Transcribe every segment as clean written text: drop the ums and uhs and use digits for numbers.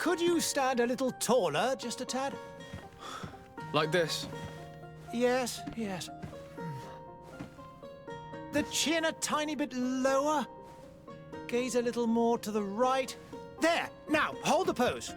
Could you stand a little taller, just a tad? Like this? Yes, yes. The chin a tiny bit lower. Gaze a little more to the right. There! Now, hold the pose.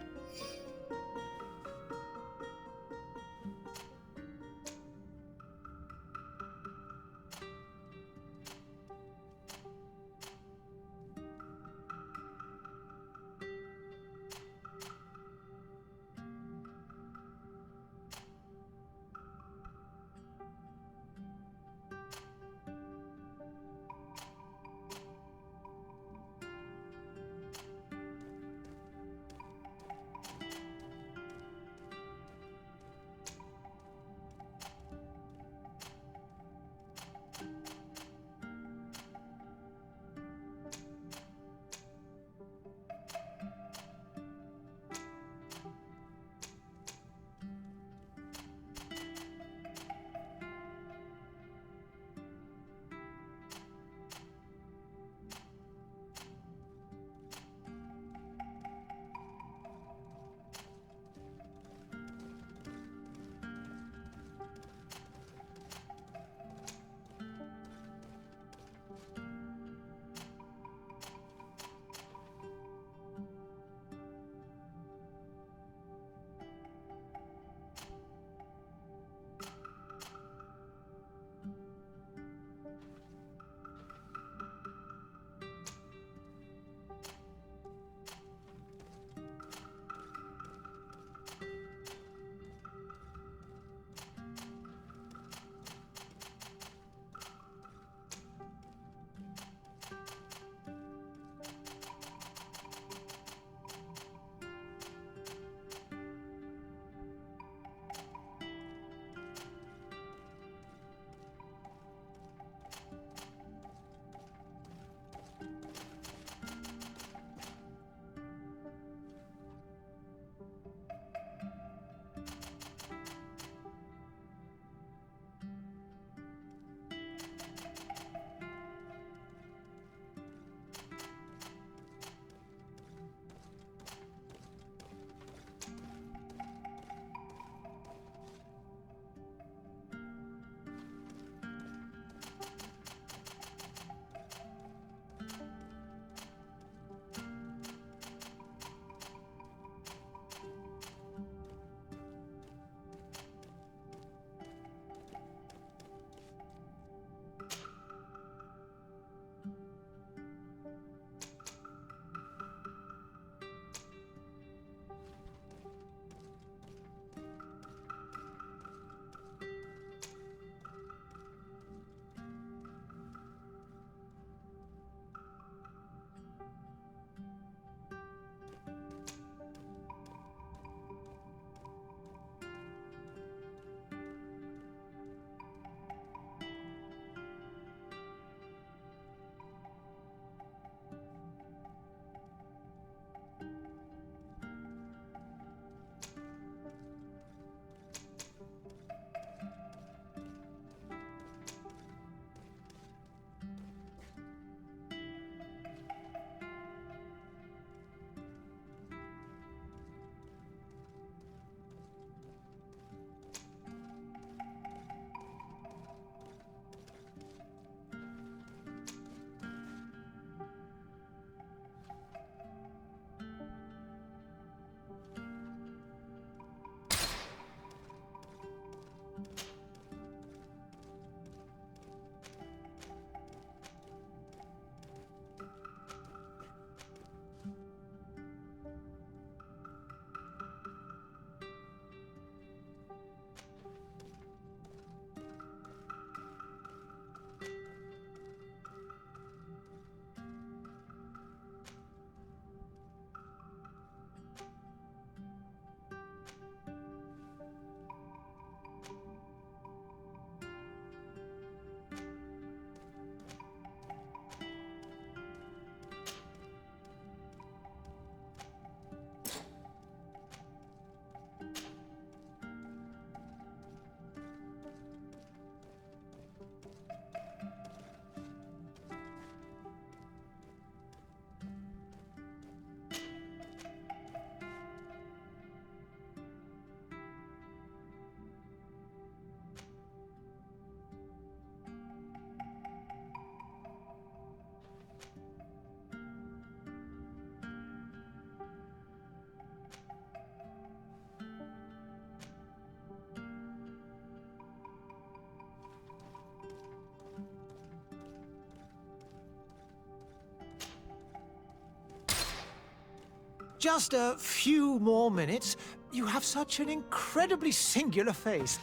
just a few more minutes. You have such an incredibly singular face.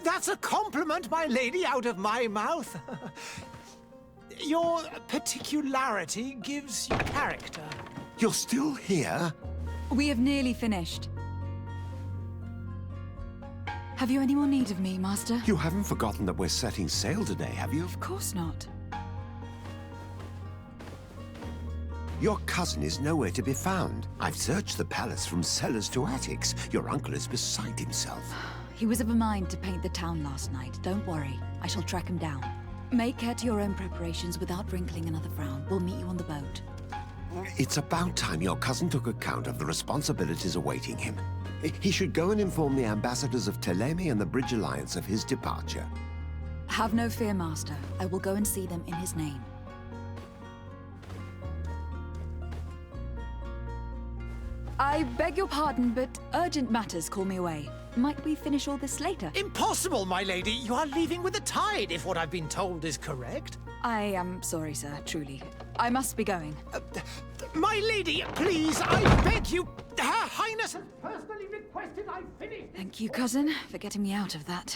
That's a compliment, my lady, out of my mouth. Your particularity gives you character. You're still here? We have nearly finished. Have you any more need of me, Master? You haven't forgotten that we're setting sail today, have you? Of course not. Your cousin is nowhere to be found. I've searched the palace from cellars to attics. Your uncle is beside himself. He was of a mind to paint the town last night. Don't worry. I shall track him down. Make care to your own preparations without wrinkling another frown. We'll meet you on the boat. It's about time your cousin took account of the responsibilities awaiting him. He should go and inform the ambassadors of Telemi and the Bridge Alliance of his departure. Have no fear, Master. I will go and see them in his name. I beg your pardon, but urgent matters call me away. Might we finish all this later? Impossible, my lady. You are leaving with the tide, if what I've been told is correct. I am sorry, sir, truly. I must be going. My lady, please, I beg you. Her Highness has personally requested I finish. Thank you, cousin, for getting me out of that.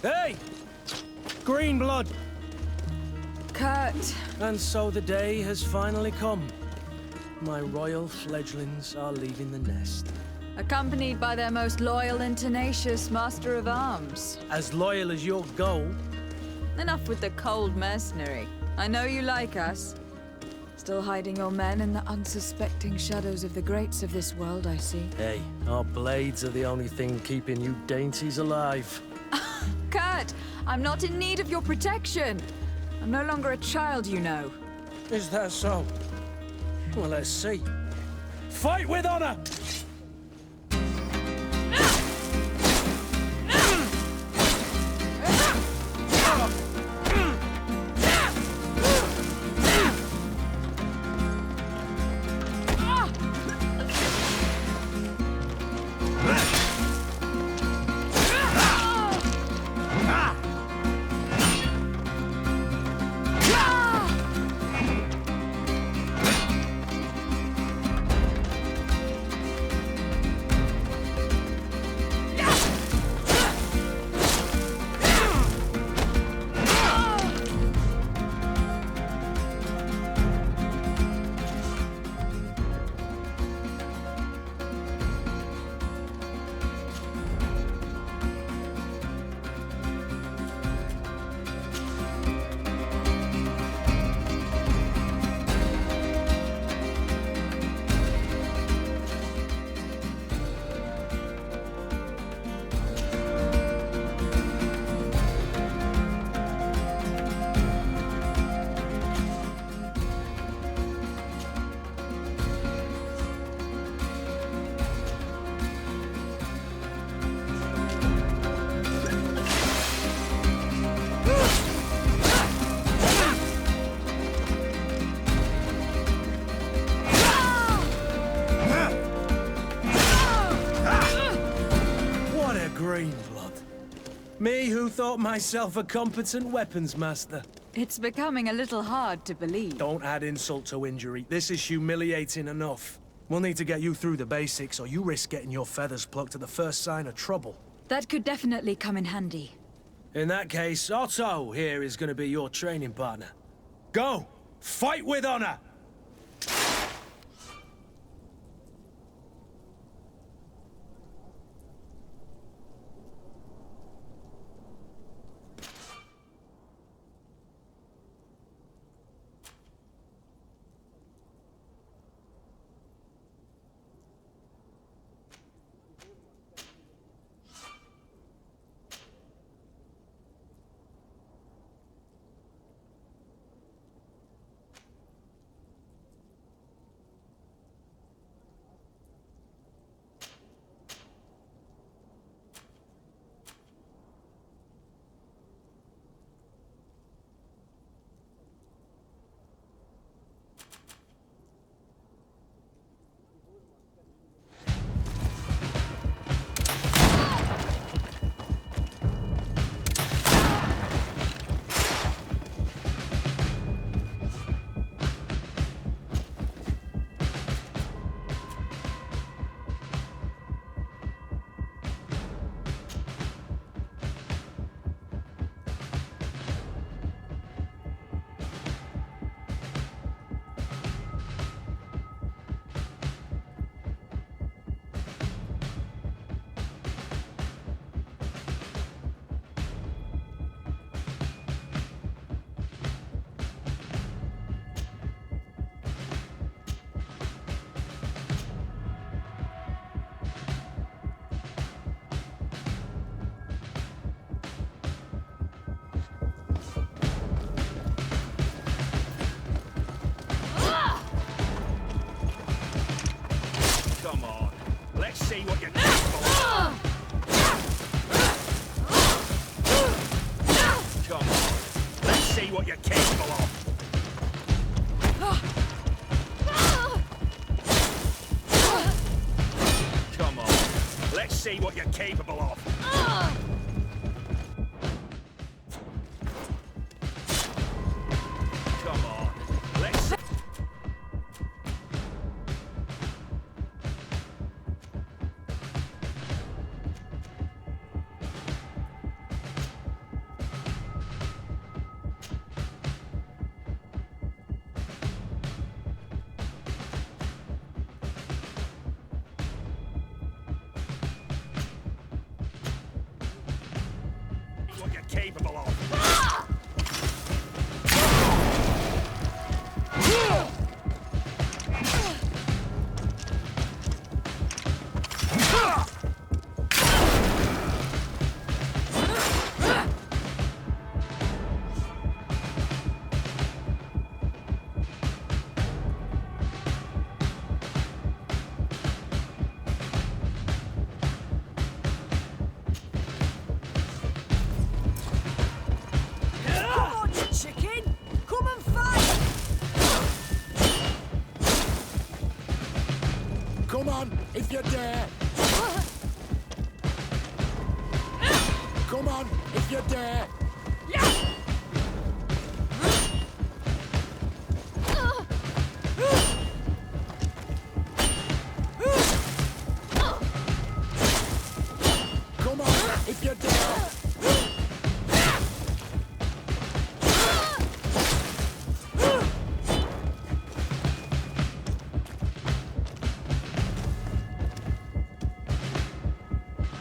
Hey! Green blood! Kurt. And so the day has finally come. My royal fledglings are leaving the nest. Accompanied by their most loyal and tenacious master of arms. As loyal as your gold. Enough with the cold mercenary. I know you like us. Still hiding your men in the unsuspecting shadows of the greats of this world, I see. Hey, our blades are the only thing keeping you dainties alive. Kurt, I'm not in need of your protection. I'm no longer a child, you know. Is that so? Well, let's see. Fight with honor! Me who thought myself a competent weapons master. It's becoming a little hard to believe. Don't add insult to injury. This is humiliating enough. We'll need to get you through the basics, or you risk getting your feathers plucked at the first sign of trouble. That could definitely come in handy. In that case, Otto here is going to be your training partner. Go! Fight with honor! See what you're capable of. Come on, let's see what you're capable of. Come on, let's see what you're capable of. Come on, let's see. if you dare! Come on, if you dare! Come on, if you dare!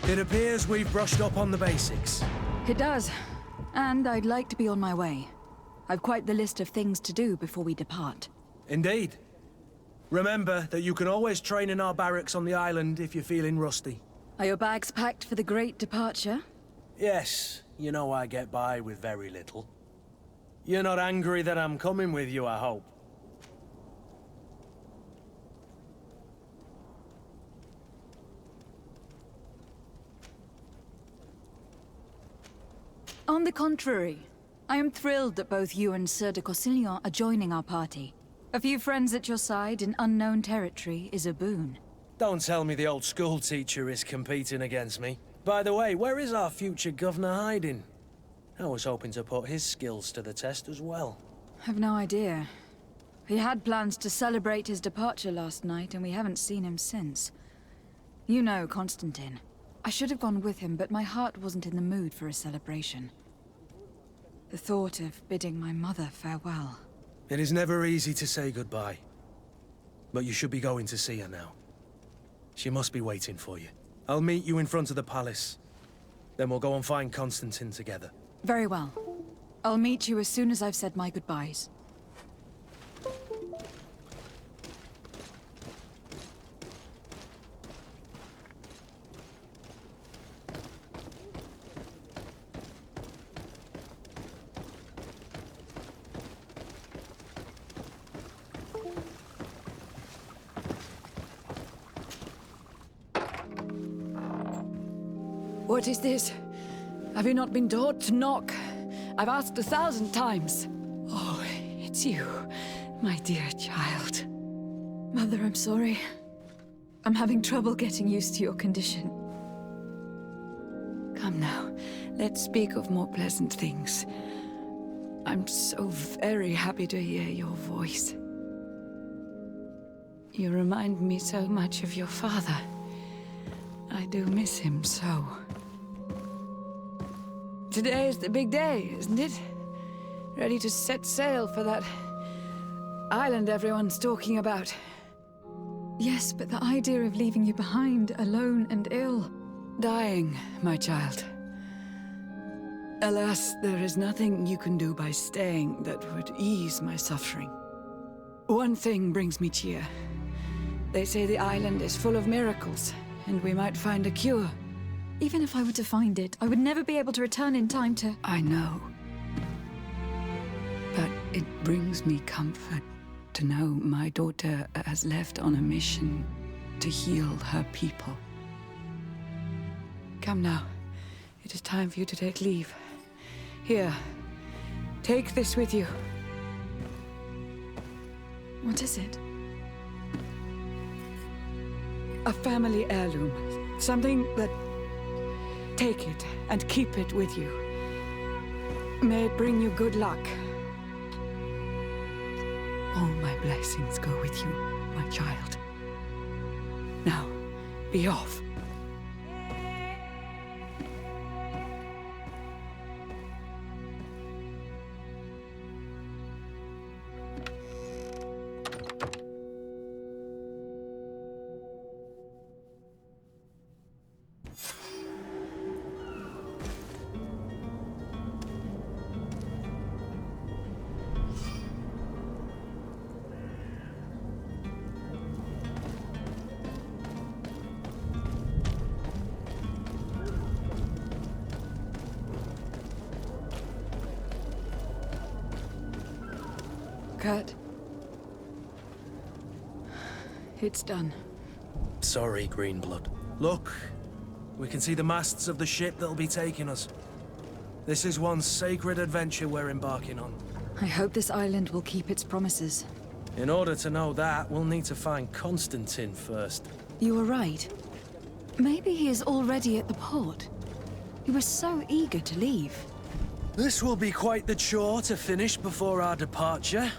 It appears we've brushed up on the basics. It does. And I'd like to be on my way. I've quite the list of things to do before we depart. Indeed. Remember that you can always train in our barracks on the island if you're feeling rusty. Are your bags packed for the great departure? Yes, you know I get by with very little. You're not angry that I'm coming with you, I hope. On the contrary, I am thrilled that both you and Sir de Corsillon are joining our party. A few friends at your side in unknown territory is a boon. Don't tell me the old school teacher is competing against me. By the way, where is our future governor hiding? I was hoping to put his skills to the test as well. I've no idea. He had plans to celebrate his departure last night, and we haven't seen him since. You know Constantine. I should have gone with him, but my heart wasn't in the mood for a celebration. The thought of bidding my mother farewell. It is never easy to say goodbye. But you should be going to see her now. She must be waiting for you. I'll meet you in front of the palace. Then we'll go and find Constantine together. Very well. I'll meet you as soon as I've said my goodbyes. What is this? Have you not been taught to knock? I've asked 1,000 times. Oh, it's you, my dear child. Mother, I'm sorry. I'm having trouble getting used to your condition. Come now, let's speak of more pleasant things. I'm so very happy to hear your voice. You remind me so much of your father. I do miss him so. Today is the big day, isn't it? Ready to set sail for that island everyone's talking about. Yes, but the idea of leaving you behind, alone and ill... Dying, my child. Alas, there is nothing you can do by staying that would ease my suffering. One thing brings me cheer. They say the island is full of miracles, and we might find a cure. Even if I were to find it, I would never be able to return in time to... I know. But it brings me comfort to know my daughter has left on a mission to heal her people. Come now. It is time for you to take leave. Here, take this with you. What is it? A family heirloom. Something that... Take it and keep it with you. May it bring you good luck. All my blessings go with you, my child. Now, be off. Kurt. It's done. Sorry, Greenblood. Look, we can see the masts of the ship that'll be taking us. This is one sacred adventure we're embarking on. I hope this island will keep its promises. In order to know that, we'll need to find Constantine first. You were right. Maybe he is already at the port. He was so eager to leave. This will be quite the chore to finish before our departure.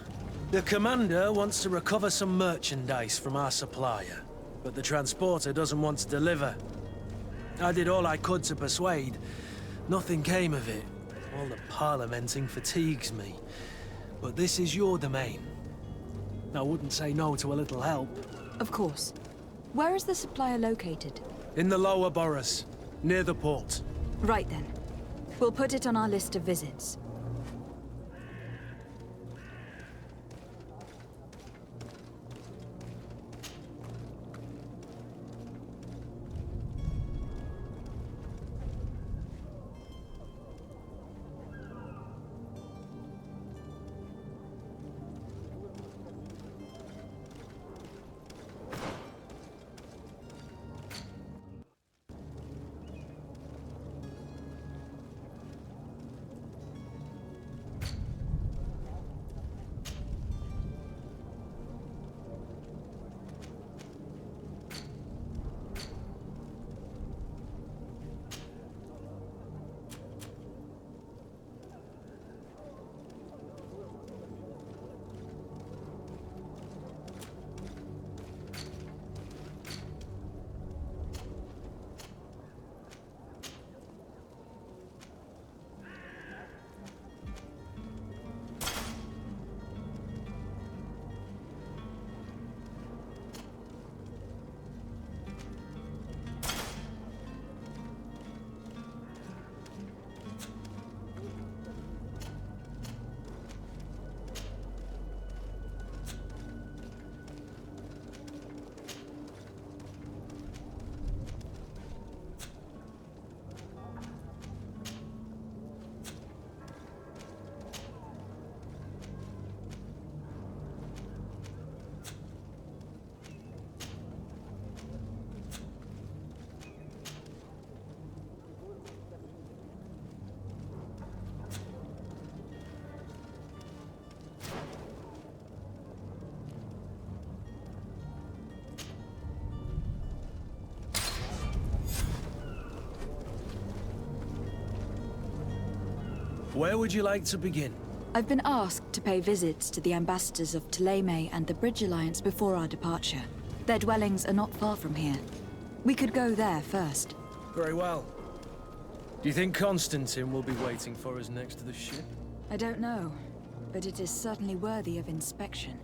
The commander wants to recover some merchandise from our supplier, but the transporter doesn't want to deliver. I did all I could to persuade. Nothing came of it. All the parliamenting fatigues me. But this is your domain. I wouldn't say no to a little help. Of course. Where is the supplier located? In the lower boroughs, near the port. Right then. We'll put it on our list of visits. Where would you like to begin? I've been asked to pay visits to the ambassadors of Ptolemy and the Bridge Alliance before our departure. Their dwellings are not far from here. We could go there first. Very well. Do you think Constantine will be waiting for us next to the ship? I don't know, but it is certainly worthy of inspection.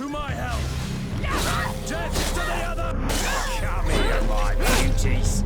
To my help! Death to the other! Come here, my beauties.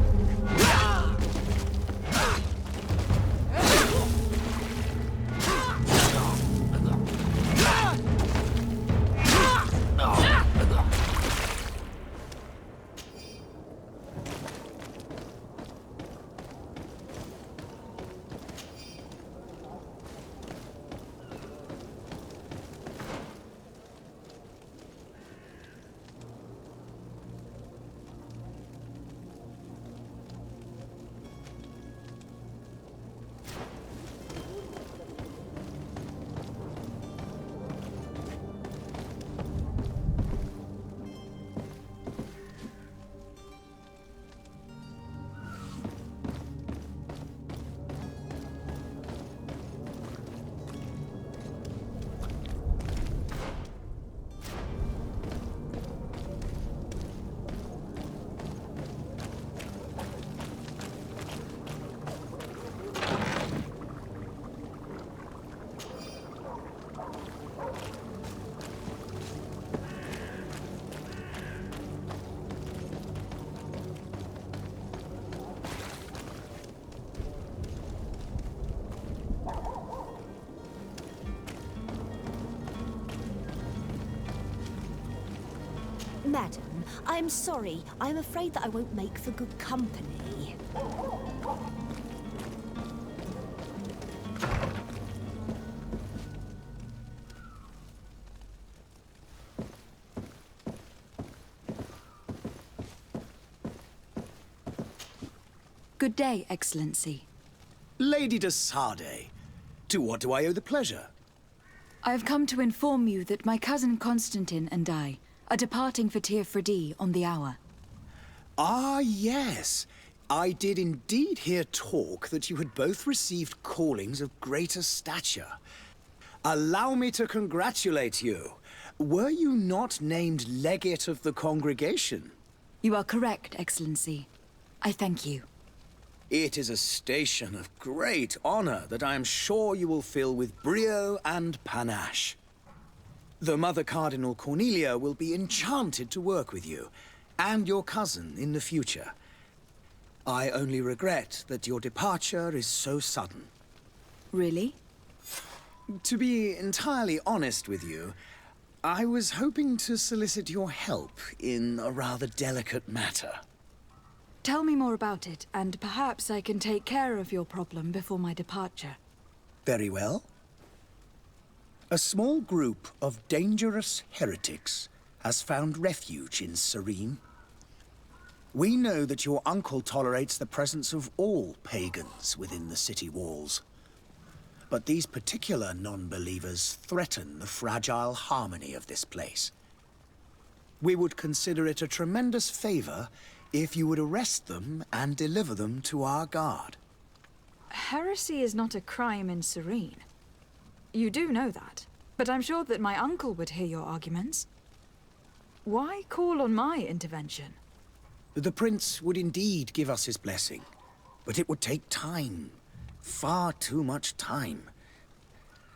Madam, I'm sorry. I'm afraid that I won't make for good company. Good day, Excellency. Lady de Sardet, to what do I owe the pleasure? I have come to inform you that my cousin Constantine and I are departing for Tir Freddy on the hour. Ah, yes. I did indeed hear talk that you had both received callings of greater stature. Allow me to congratulate you. Were you not named legate of the congregation? You are correct, Excellency. I thank you. It is a station of great honor that I am sure you will fill with brio and panache. The Mother Cardinal Cornelia will be enchanted to work with you, and your cousin in the future. I only regret that your departure is so sudden. Really? To be entirely honest with you, I was hoping to solicit your help in a rather delicate matter. Tell me more about it, and perhaps I can take care of your problem before my departure. Very well. A small group of dangerous heretics has found refuge in Serene. We know that your uncle tolerates the presence of all pagans within the city walls. But these particular non-believers threaten the fragile harmony of this place. We would consider it a tremendous favor if you would arrest them and deliver them to our guard. Heresy is not a crime in Serene. You do know that, but I'm sure that my uncle would hear your arguments. Why call on my intervention? The prince would indeed give us his blessing, but it would take time. Far too much time.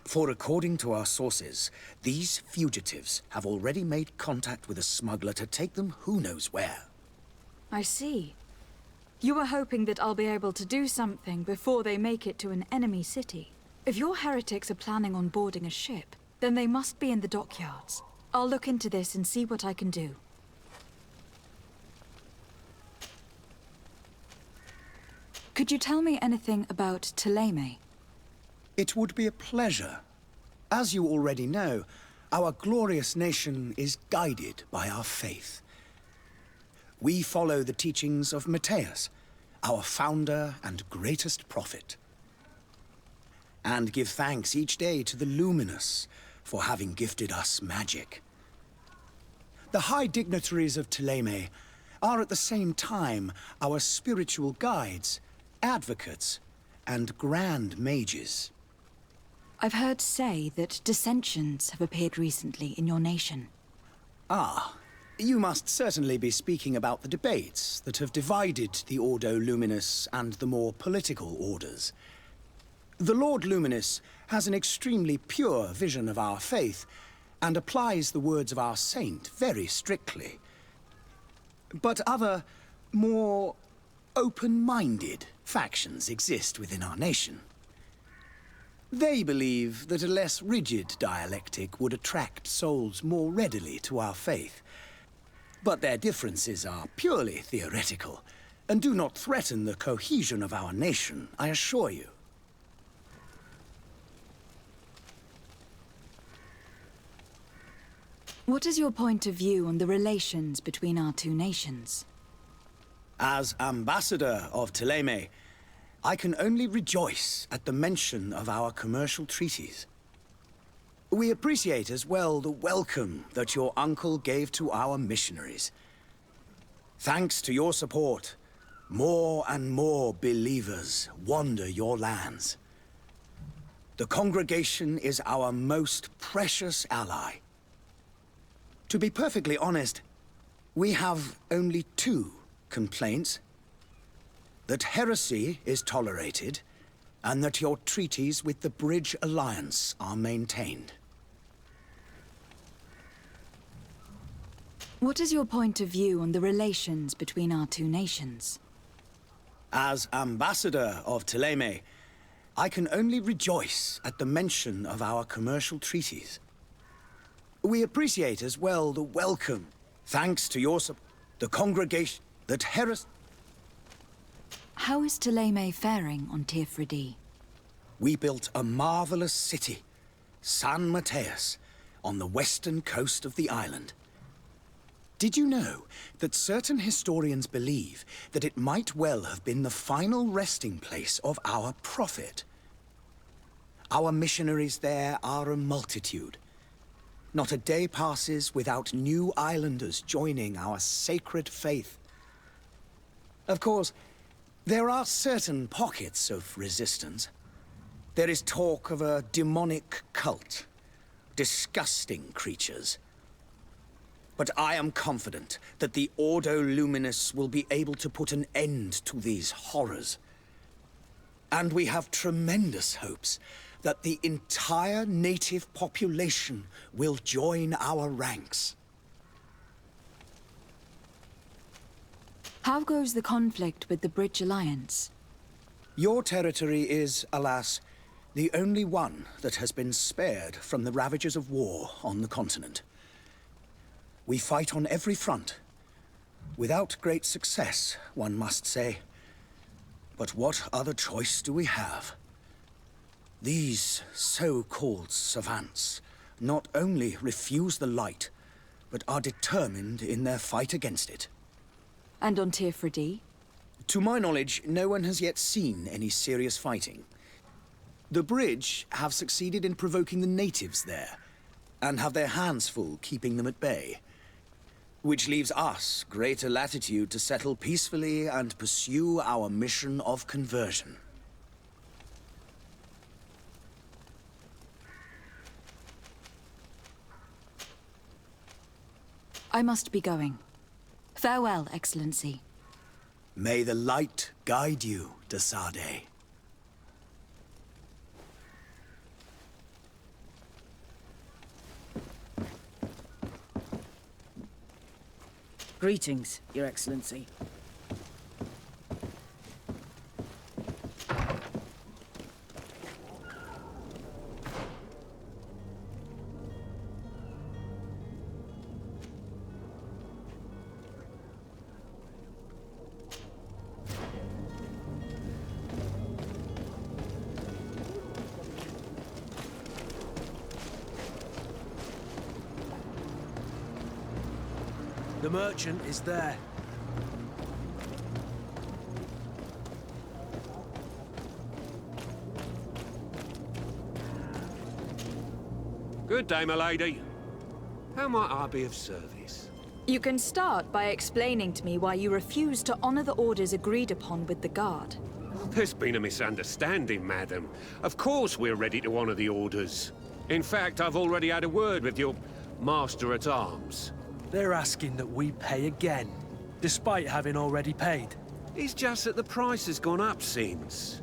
For according to our sources, these fugitives have already made contact with a smuggler to take them who knows where. I see. You were hoping that I'll be able to do something before they make it to an enemy city. If your heretics are planning on boarding a ship, then they must be in the dockyards. I'll look into this and see what I can do. Could you tell me anything about Thélème? It would be a pleasure. As you already know, our glorious nation is guided by our faith. We follow the teachings of Matthias, our founder and greatest prophet, and give thanks each day to the Luminous for having gifted us magic. The high dignitaries of Thélème are at the same time our spiritual guides, advocates, and grand mages. I've heard say that dissensions have appeared recently in your nation. Ah. You must certainly be speaking about the debates that have divided the Ordo Luminis and the more political orders. The Lord Luminis has an extremely pure vision of our faith and applies the words of our saint very strictly. But other, more open-minded factions exist within our nation. They believe that a less rigid dialectic would attract souls more readily to our faith. But their differences are purely theoretical, and do not threaten the cohesion of our nation, I assure you. What is your point of view on the relations between our two nations? As ambassador of Thélème, I can only rejoice at the mention of our commercial treaties. We appreciate as well the welcome that your uncle gave to our missionaries. Thanks to your support, more and more believers wander your lands. The congregation is our most precious ally. To be perfectly honest, we have only two complaints. That heresy is tolerated, and that your treaties with the Bridge Alliance are maintained. What is your point of view on the relations between our two nations? As ambassador of Thélème, I can only rejoice at the mention of our commercial treaties. We appreciate as well the welcome Thanks to your support, the congregation that How is Thélème faring on Tirfredi? we built a marvelous city, San Mateus, on the western coast of the island. Did you know that certain historians believe that it might well have been the final resting place of our prophet? Our missionaries there are a multitude. Not a day passes without new islanders joining our sacred faith. Of course, there are certain pockets of resistance. There is talk of a demonic cult, disgusting creatures. But I am confident that the Ordo Luminous will be able to put an end to these horrors. And we have tremendous hopes that the entire native population will join our ranks. How goes the conflict with the Bridge Alliance? Your territory is, alas, the only one that has been spared from the ravages of war on the continent. We fight on every front. Without great success, one must say. But what other choice do we have? These so-called savants not only refuse the light, but are determined in their fight against it. And on Tirfredi? To my knowledge, no one has yet seen any serious fighting. The Bridge have succeeded in provoking the natives there, and have their hands full keeping them at bay. Which leaves us greater latitude to settle peacefully and pursue our mission of conversion. I must be going. Farewell, Excellency. May the light guide you, de Sade. Greetings, Your Excellency. The merchant is there. Good day, my lady. How might I be of service? You can start by explaining to me why you refuse to honor the orders agreed upon with the Guard. There's been a misunderstanding, madam. Of course we're ready to honor the orders. In fact, I've already had a word with your master-at-arms. They're asking that we pay again, despite having already paid. It's just that the price has gone up since.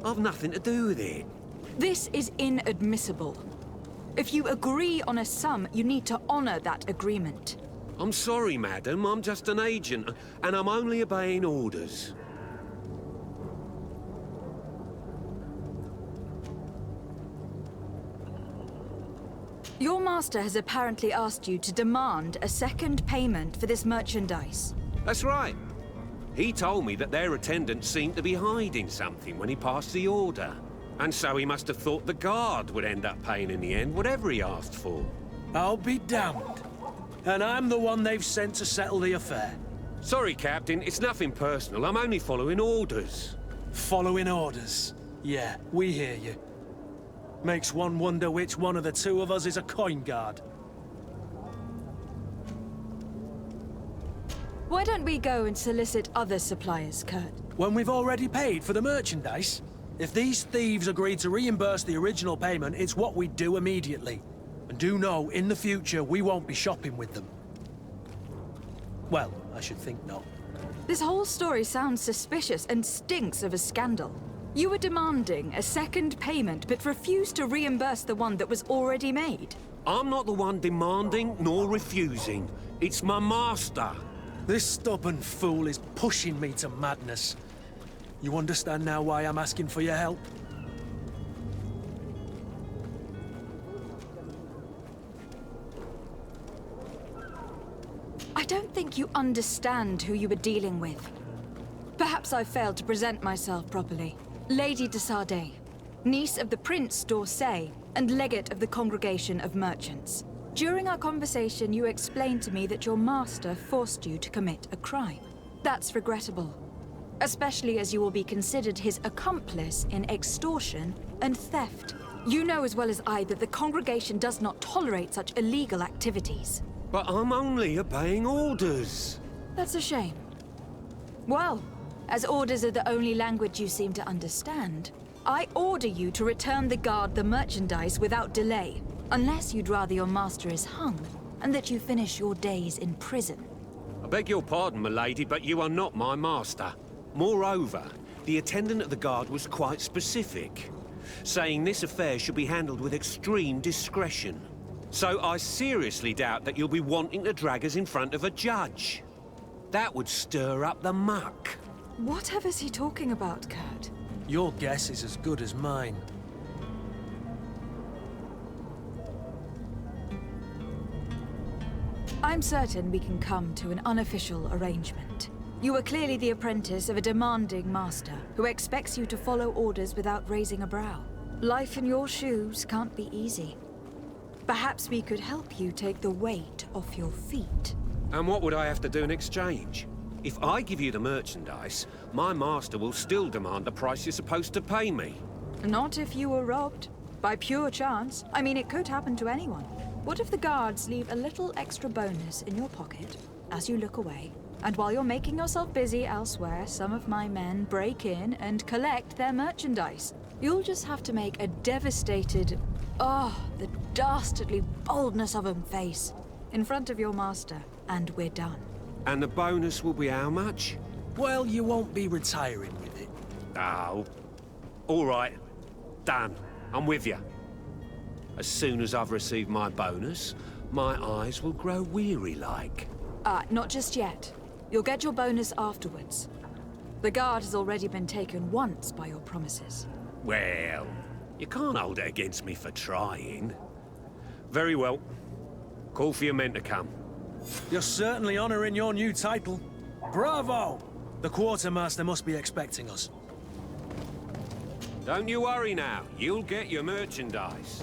I've nothing to do with it. This is inadmissible. If you agree on a sum, you need to honor that agreement. I'm sorry, madam. I'm just an agent, and I'm only obeying orders. Your master has apparently asked you to demand a second payment for this merchandise. That's right. He told me that their attendant seemed to be hiding something when he passed the order. And so he must have thought the Guard would end up paying in the end whatever he asked for. I'll be damned. And I'm the one they've sent to settle the affair. Sorry, Captain. It's nothing personal. I'm only following orders. Following orders? Yeah, we hear you. Makes one wonder which one of the two of us is a coin guard. Why don't we go and solicit other suppliers, Kurt? When we've already paid for the merchandise? If these thieves agreed to reimburse the original payment, it's what we'd do immediately. And do know, in the future, we won't be shopping with them. Well, I should think not. This whole story sounds suspicious and stinks of a scandal. You were demanding a second payment, but refused to reimburse the one that was already made. I'm not the one demanding nor refusing. It's my master. This stubborn fool is pushing me to madness. You understand now why I'm asking for your help? I don't think you understand who you were dealing with. Perhaps I failed to present myself properly. Lady de Sardet, niece of the Prince d'Orsay, and legate of the Congregation of Merchants. During our conversation, you explained to me that your master forced you to commit a crime. That's regrettable, especially as you will be considered his accomplice in extortion and theft. You know as well as I that the Congregation does not tolerate such illegal activities. But I'm only obeying orders. That's a shame. Well, as orders are the only language you seem to understand, I order you to return the guard the merchandise without delay, unless you'd rather your master is hung, and that you finish your days in prison. I beg your pardon, milady, but you are not my master. Moreover, the attendant of the guard was quite specific, saying this affair should be handled with extreme discretion. So I seriously doubt that you'll be wanting to drag us in front of a judge. That would stir up the muck. Whatever is he talking about, Kurt? Your guess is as good as mine. I'm certain we can come to an unofficial arrangement. You are clearly the apprentice of a demanding master who expects you to follow orders without raising a brow. Life in your shoes can't be easy. Perhaps we could help you take the weight off your feet. And what would I have to do in exchange? If I give you the merchandise, my master will still demand the price you're supposed to pay me. Not if you were robbed. By pure chance. I mean, it could happen to anyone. What if the guards leave a little extra bonus in your pocket as you look away? And while you're making yourself busy elsewhere, some of my men break in and collect their merchandise. You'll just have to make a devastated, the dastardly boldness of him face in front of your master, and we're done. And the bonus will be how much? Well, you won't be retiring with it. Oh. All right. Done. I'm with you. As soon as I've received my bonus, my eyes will grow weary-like. Not just yet. You'll get your bonus afterwards. The guard has already been taken once by your promises. Well, you can't hold it against me for trying. Very well. Call for your men to come. You're certainly honoring your new title. Bravo! The quartermaster must be expecting us. Don't you worry now. You'll get your merchandise.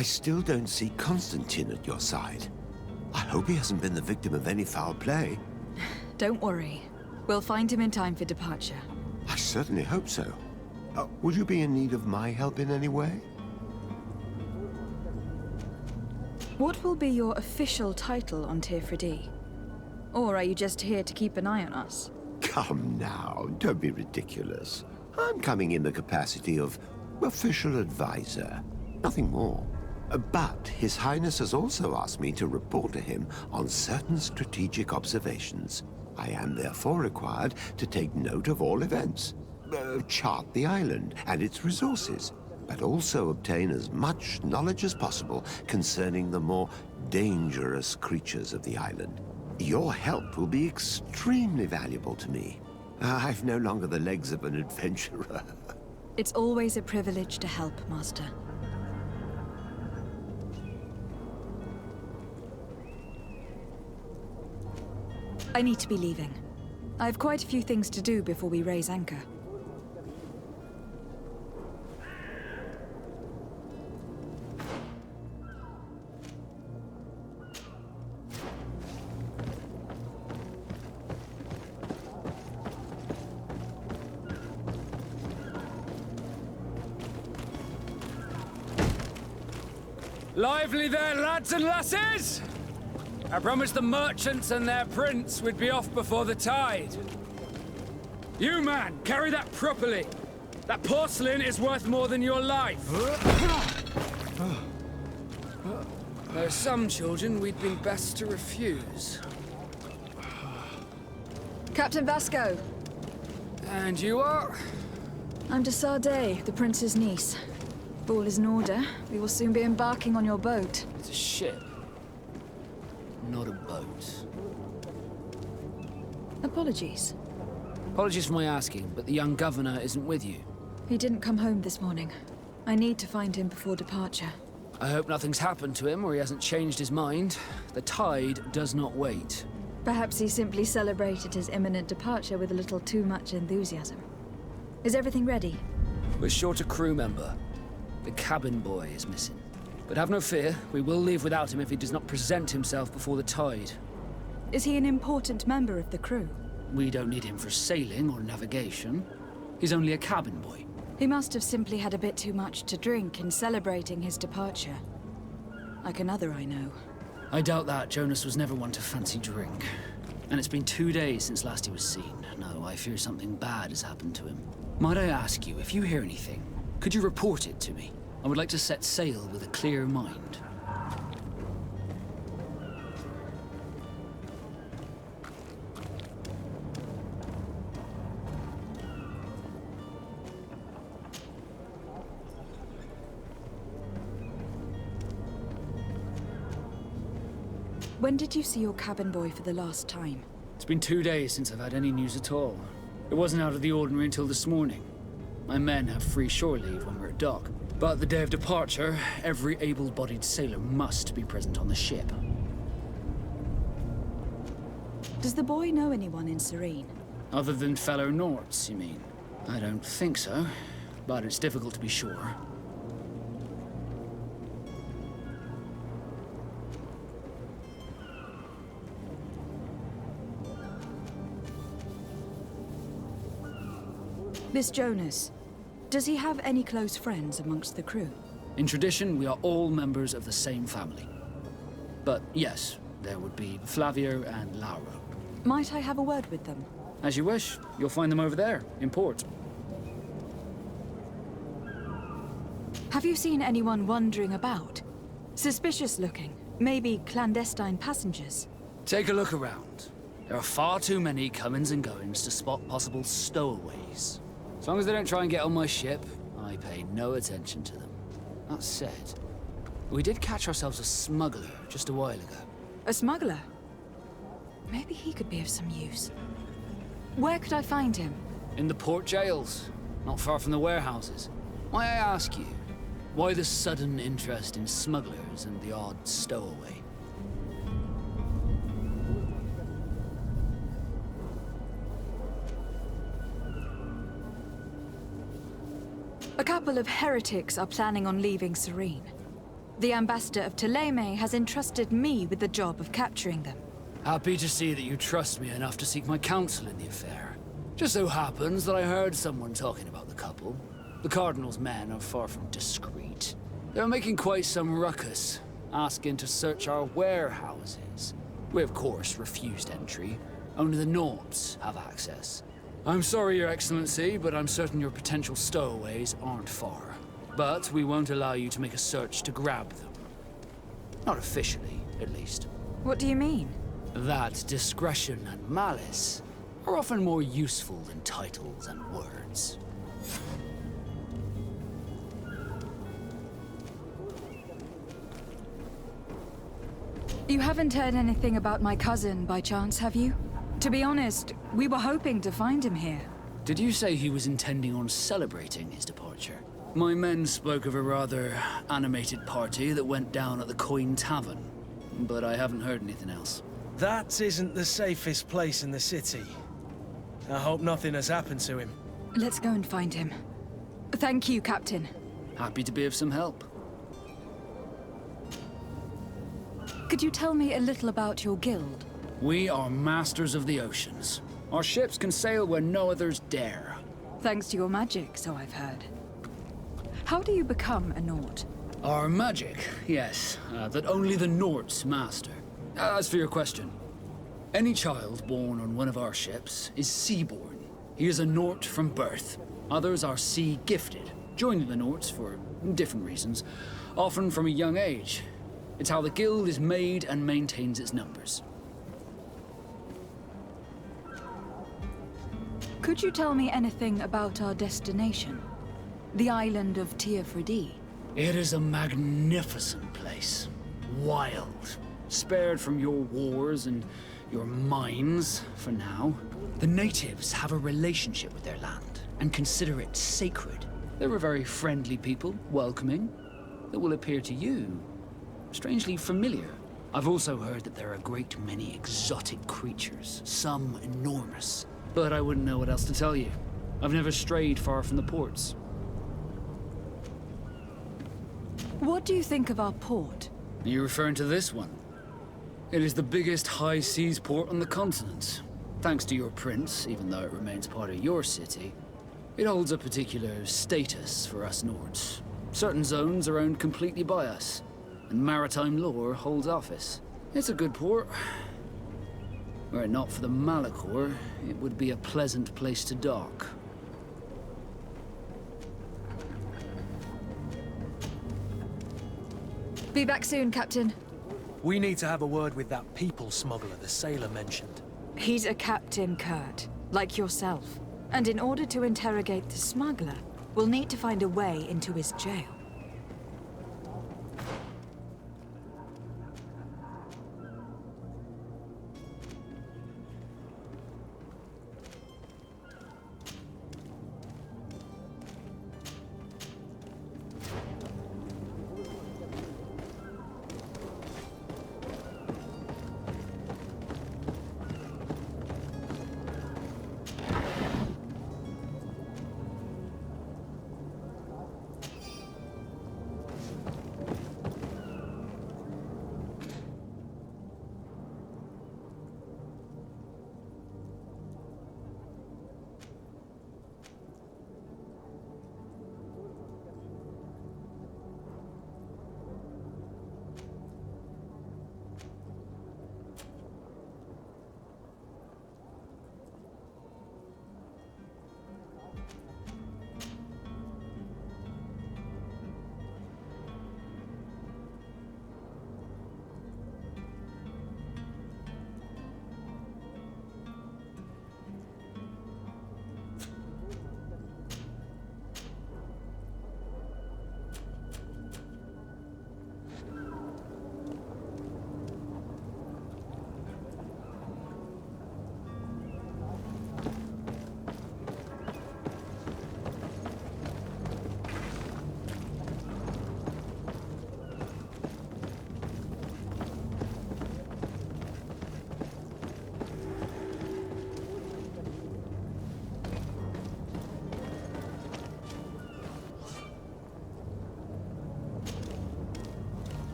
I still don't see Constantine at your side. I hope he hasn't been the victim of any foul play. Don't worry. We'll find him in time for departure. I certainly hope so. Would you be in need of my help in any way? What will be your official title on Tirfridi? Or are you just here to keep an eye on us? Come now, don't be ridiculous. I'm coming in the capacity of official advisor, nothing more. But His Highness has also asked me to report to him on certain strategic observations. I am therefore required to take note of all events, chart the island and its resources, but also obtain as much knowledge as possible concerning the more dangerous creatures of the island. Your help will be extremely valuable to me. I've no longer the legs of an adventurer. It's always a privilege to help, Master. I need to be leaving. I have quite a few things to do before we raise anchor. Lively there, lads and lasses! I promised the merchants and their prince we'd be off before the tide. You, man, carry that properly. That porcelain is worth more than your life. There are some children we'd been best to refuse. Captain Vasco! And you are? I'm de Sardet, the prince's niece. If all is in order, we will soon be embarking on your boat. It's a ship. Not a boat. Apologies. Apologies for my asking, but the young governor isn't with you. He didn't come home this morning. I need to find him before departure. I hope nothing's happened to him or he hasn't changed his mind. The tide does not wait. Perhaps he simply celebrated his imminent departure with a little too much enthusiasm. Is everything ready? We're short a crew member. The cabin boy is missing. But have no fear, we will leave without him if he does not present himself before the tide. Is he an important member of the crew? We don't need him for sailing or navigation. He's only a cabin boy. He must have simply had a bit too much to drink in celebrating his departure. Like another I know. I doubt that. Jonas was never one to fancy drink. And it's been 2 days since last he was seen. No, I fear something bad has happened to him. Might I ask you, if you hear anything, could you report it to me? I would like to set sail with a clear mind. When did you see your cabin boy for the last time? It's been 2 days since I've had any news at all. It wasn't out of the ordinary until this morning. My men have free shore leave when we're at dock. But the day of departure, every able-bodied sailor must be present on the ship. Does the boy know anyone in Serene? Other than fellow Norts, you mean? I don't think so, but it's difficult to be sure. This Jonas, does he have any close friends amongst the crew? In tradition, we are all members of the same family. But yes, there would be Flavio and Lauro. Might I have a word with them? As you wish. You'll find them over there, in port. Have you seen anyone wandering about? Suspicious looking. Maybe clandestine passengers. Take a look around. There are far too many comings and goings to spot possible stowaways. As long as they don't try and get on my ship, I pay no attention to them. That said, we did catch ourselves a smuggler just a while ago. A smuggler? Maybe he could be of some use. Where could I find him? In the port jails, not far from the warehouses. May I ask you, why the sudden interest in smugglers and the odd stowaway? A couple of heretics are planning on leaving Serene. The ambassador of Thélème has entrusted me with the job of capturing them. Happy to see that you trust me enough to seek my counsel in the affair. Just so happens that I heard someone talking about the couple. The Cardinal's men are far from discreet. They're making quite some ruckus, asking to search our warehouses. We, of course, refused entry. Only the Nords have access. I'm sorry, Your Excellency, but I'm certain your potential stowaways aren't far. But we won't allow you to make a search to grab them. Not officially, at least. What do you mean? That discretion and malice are often more useful than titles and words. You haven't heard anything about my cousin, by chance, have you? To be honest, we were hoping to find him here. Did you say he was intending on celebrating his departure? My men spoke of a rather animated party that went down at the Coin Tavern, but I haven't heard anything else. That isn't the safest place in the city. I hope nothing has happened to him. Let's go and find him. Thank you, Captain. Happy to be of some help. Could you tell me a little about your guild? We are masters of the oceans. Our ships can sail where no others dare. Thanks to your magic, so I've heard. How do you become a Nord? Our magic, yes, that only the Nords master. As for your question, any child born on one of our ships is sea-born. He is a Nord from birth. Others are sea-gifted, joining the Nords for different reasons, often from a young age. It's how the guild is made and maintains its numbers. Could you tell me anything about our destination? The island of Teofredi? It is a magnificent place. Wild. Spared from your wars and your mines, for now. The natives have a relationship with their land and consider it sacred. They're a very friendly people, welcoming, that will appear to you strangely familiar. I've also heard that there are a great many exotic creatures, some enormous. But I wouldn't know what else to tell you. I've never strayed far from the ports. What do you think of our port? Are you referring to this one? It is the biggest high seas port on the continent. Thanks to your prince, even though it remains part of your city, it holds a particular status for us Nords. Certain zones are owned completely by us, and maritime law holds office. It's a good port. Were it not for the Malachor, it would be a pleasant place to dock. Be back soon, Captain. We need to have a word with that people smuggler the sailor mentioned. He's a captain, Kurt, like yourself. And in order to interrogate the smuggler, we'll need to find a way into his jail.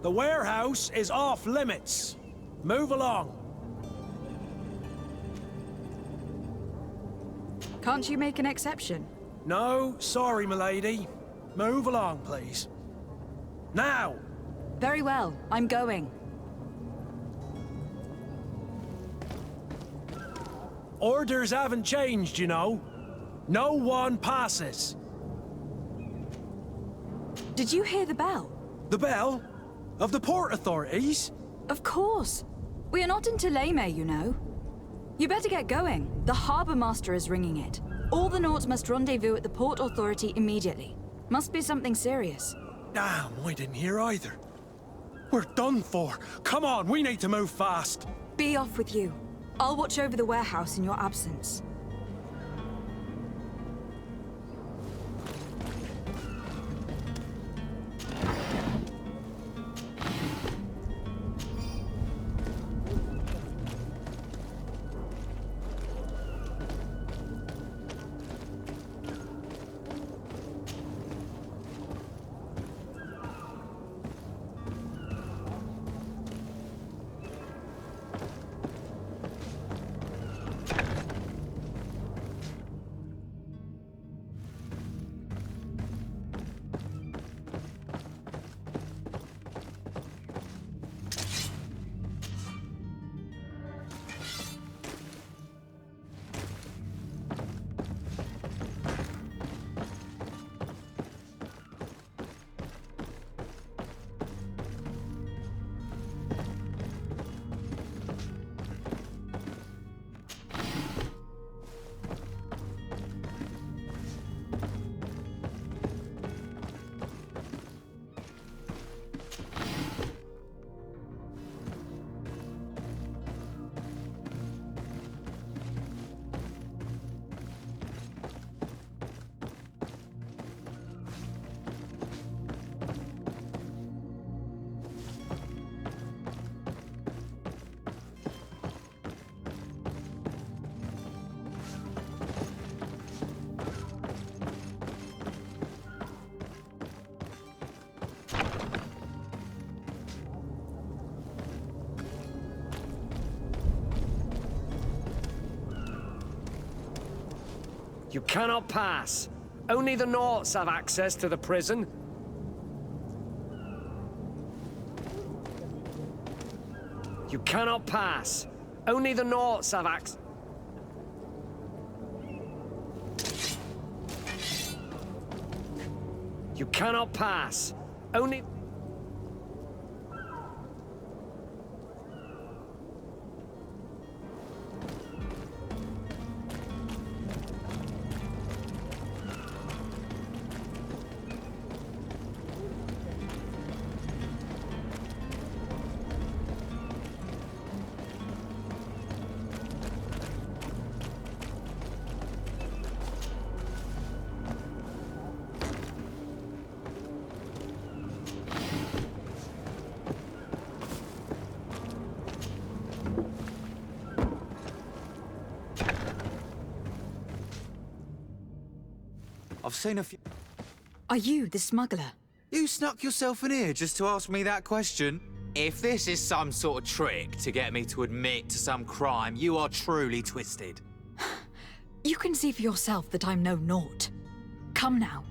The warehouse is off limits. Move along. Can't you make an exception? No, sorry, milady. Move along, please. Now! Very well, I'm going. Orders haven't changed, you know. No one passes. Did you hear the bell? The bell? Of the port authorities? Of course. We are not in Thélème, you know. You better get going. The Harbour Master is ringing it. All the Nauts must rendezvous at the Port Authority immediately. Must be something serious. Damn, I didn't hear either. We're done for. Come on, we need to move fast. Be off with you. I'll watch over the warehouse in your absence. You cannot pass. Only the Nauts have access to the prison. You cannot pass. Only the Nauts have access. You cannot pass. Only... I've seen a few... Are you the smuggler? You snuck yourself in here just to ask me that question? If this is some sort of trick to get me to admit to some crime, you are truly twisted. You can see for yourself that I'm no Naut. Come now.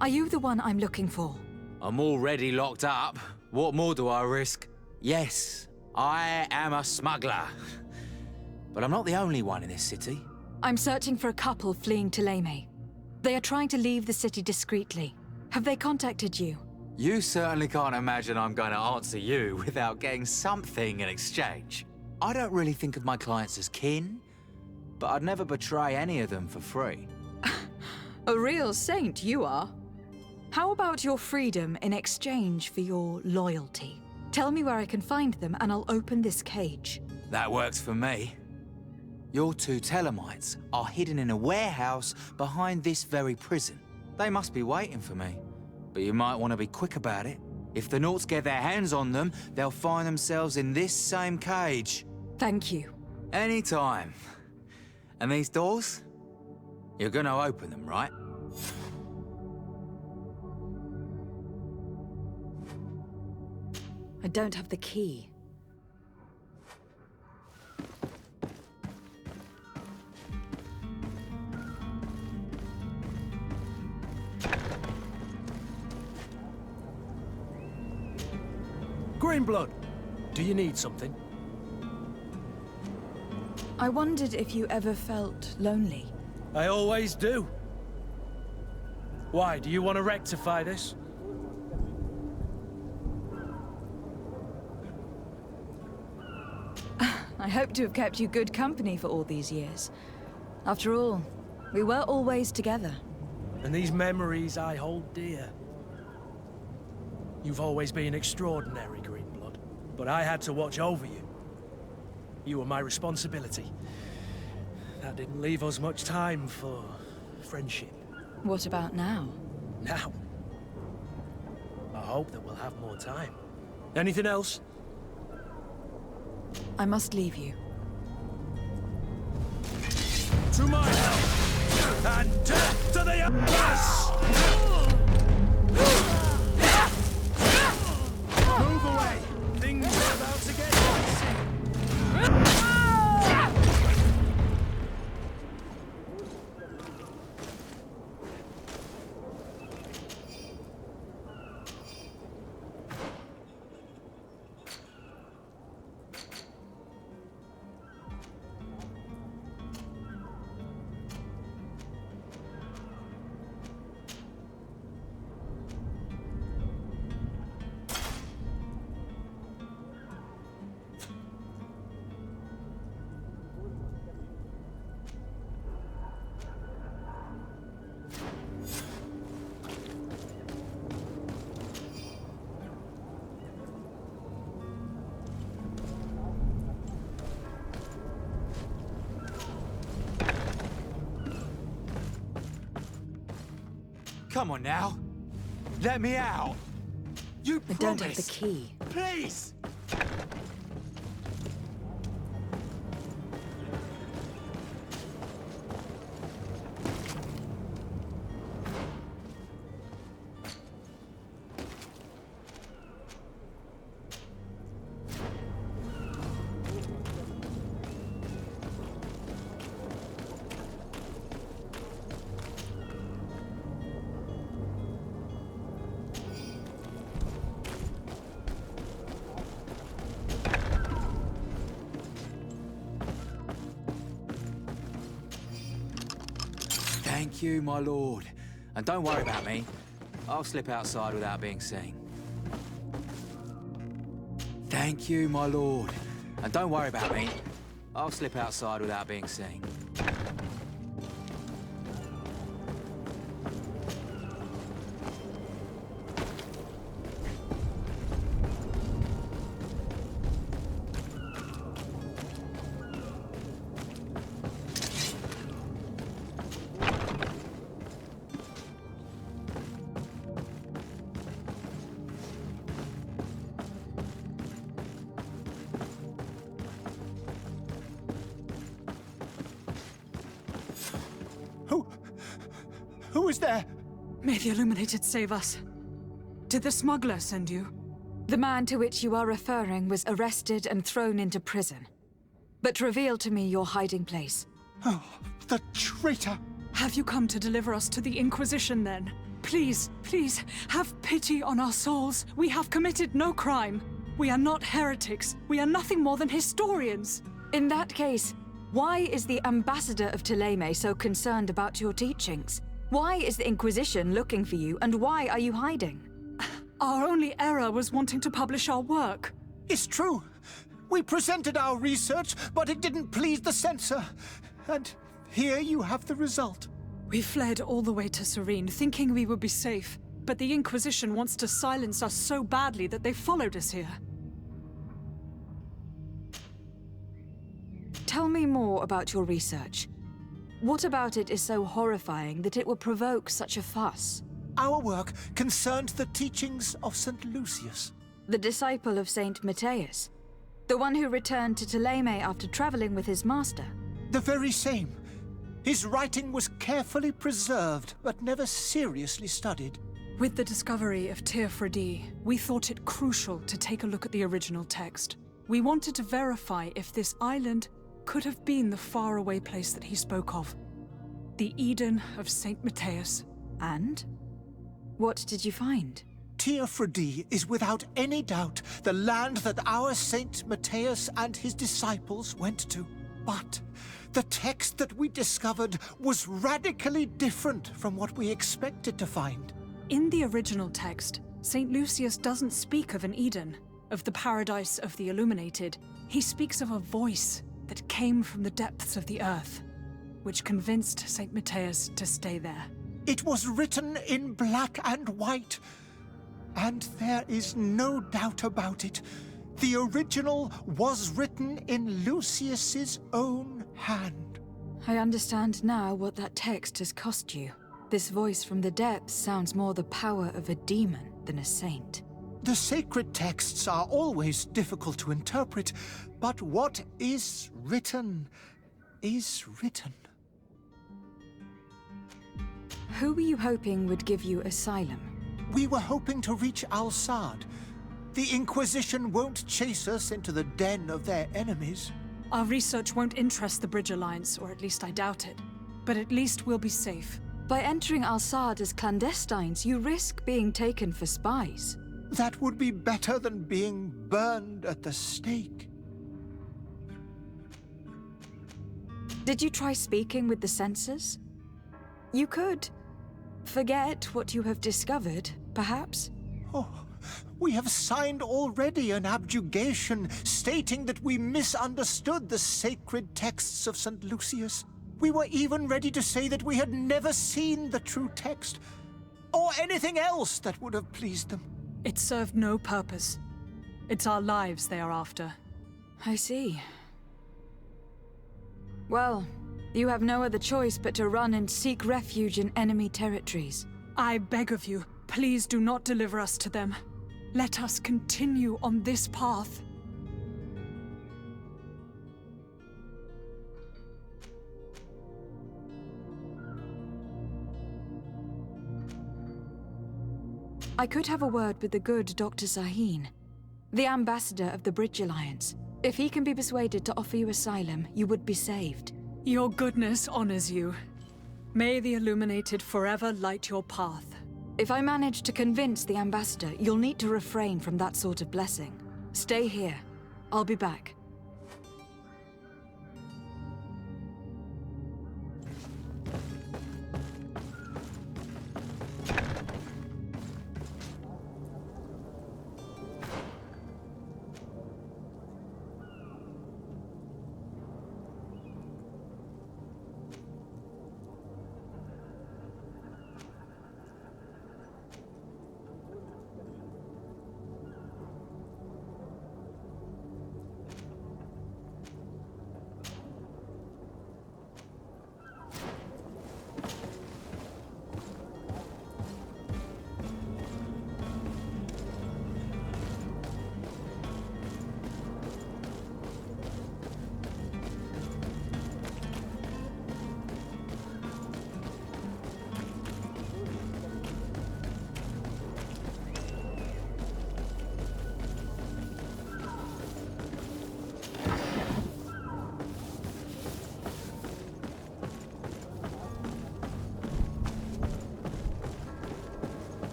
Are you the one I'm looking for? I'm already locked up. What more do I risk? Yes, I am a smuggler. But I'm not the only one in this city. I'm searching for a couple fleeing Thélème. They are trying to leave the city discreetly. Have they contacted you? You certainly can't imagine I'm going to answer you without getting something in exchange. I don't really think of my clients as kin, but I'd never betray any of them for free. A real saint you are. How about your freedom in exchange for your loyalty? Tell me where I can find them and I'll open this cage. That works for me. Your two Thelemites are hidden in a warehouse behind this very prison. They must be waiting for me, but you might want to be quick about it. If the Nauts get their hands on them, they'll find themselves in this same cage. Thank you. Anytime. And these doors? You're gonna open them, right? I don't have the key. Greenblood, do you need something? I wondered if you ever felt lonely. I always do. Why, do you want to rectify this? I hope to have kept you good company for all these years. After all, we were always together. And these memories I hold dear. You've always been extraordinary, Greenblood, but I had to watch over you. You were my responsibility. That didn't leave us much time for friendship. What about now? Now? I hope that we'll have more time. Anything else? I must leave you. To my help! And death to the Empress! Move away! Things are about to get dicey! Come on now. Let me out. You I promised. don't have the key. Please. Thank you, my lord. And don't worry about me. I'll slip outside without being seen. Thank you, my lord. And don't worry about me. I'll slip outside without being seen. Who is there? May the Illuminated save us. Did the smuggler send you? The man to which you are referring was arrested and thrown into prison. But reveal to me your hiding place. Oh, the traitor! Have you come to deliver us to the Inquisition, then? Please, please, have pity on our souls. We have committed no crime. We are not heretics. We are nothing more than historians. In that case, why is the ambassador of Thélème so concerned about your teachings? Why is the Inquisition looking for you, and why are you hiding? Our only error was wanting to publish our work. It's true. We presented our research, but it didn't please the censor. And here you have the result. We fled all the way to Serene, thinking we would be safe. But the Inquisition wants to silence us so badly that they followed us here. Tell me more about your research. What about it is so horrifying that it would provoke such a fuss? Our work concerned the teachings of St. Lucius. The disciple of St. Matthias. The one who returned to Thélème after traveling with his master. The very same. His writing was carefully preserved, but never seriously studied. With the discovery of Teofredi, we thought it crucial to take a look at the original text. We wanted to verify if this island could have been the faraway place that he spoke of. The Eden of St. Matthias. And? What did you find? Teofredi is without any doubt the land that our Saint Matthias and his disciples went to. But the text that we discovered was radically different from what we expected to find. In the original text, St. Lucius doesn't speak of an Eden, of the paradise of the illuminated. He speaks of a voice that came from the depths of the earth, which convinced St. Matthias to stay there. It was written in black and white, and there is no doubt about it. The original was written in Lucius's own hand. I understand now what that text has cost you. This voice from the depths sounds more the power of a demon than a saint. The sacred texts are always difficult to interpret, but what is written is written. Who were you hoping would give you asylum? We were hoping to reach Al-Sad. The Inquisition won't chase us into the den of their enemies. Our research won't interest the Bridge Alliance, or at least I doubt it. But at least we'll be safe. By entering Al-Sad as clandestines, you risk being taken for spies. That would be better than being burned at the stake. Did you try speaking with the censors? You could. Forget what you have discovered, perhaps? Oh, we have signed already an abjugation stating that we misunderstood the sacred texts of St. Lucius. We were even ready to say that we had never seen the true text, or anything else that would have pleased them. It served no purpose. It's our lives they are after. I see. Well, you have no other choice but to run and seek refuge in enemy territories. I beg of you, please do not deliver us to them. Let us continue on this path. I could have a word with the good Dr. Sahin, the ambassador of the Bridge Alliance. If he can be persuaded to offer you asylum, you would be saved. Your goodness honors you. May the Illuminated forever light your path. If I manage to convince the ambassador, you'll need to refrain from that sort of blessing. Stay here. I'll be back.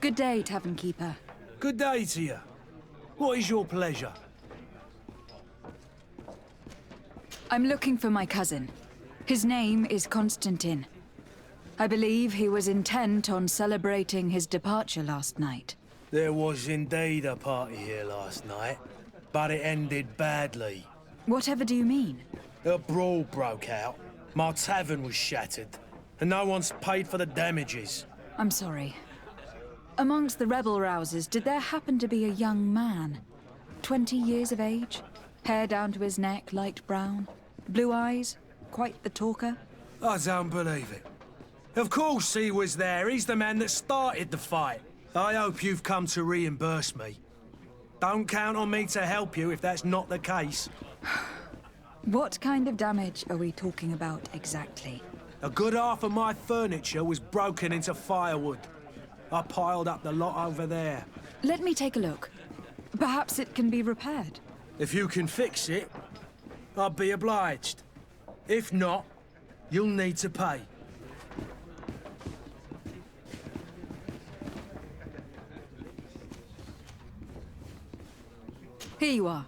Good day, Tavern Keeper. Good day to you. What is your pleasure? I'm looking for my cousin. His name is Constantine. I believe he was intent on celebrating his departure last night. There was indeed a party here last night, but it ended badly. Whatever do you mean? A brawl broke out. My tavern was shattered, and no one's paid for the damages. I'm sorry. Amongst the rebel rousers, did there happen to be a young man? 20 years of age? Hair down to his neck, light brown? Blue eyes? Quite the talker? I don't believe it. Of course he was there. He's the man that started the fight. I hope you've come to reimburse me. Don't count on me to help you if that's not the case. What kind of damage are we talking about exactly? A good half of my furniture was broken into firewood. I piled up the lot over there. Let me take a look. Perhaps it can be repaired. If you can fix it, I'll be obliged. If not, you'll need to pay. Here you are,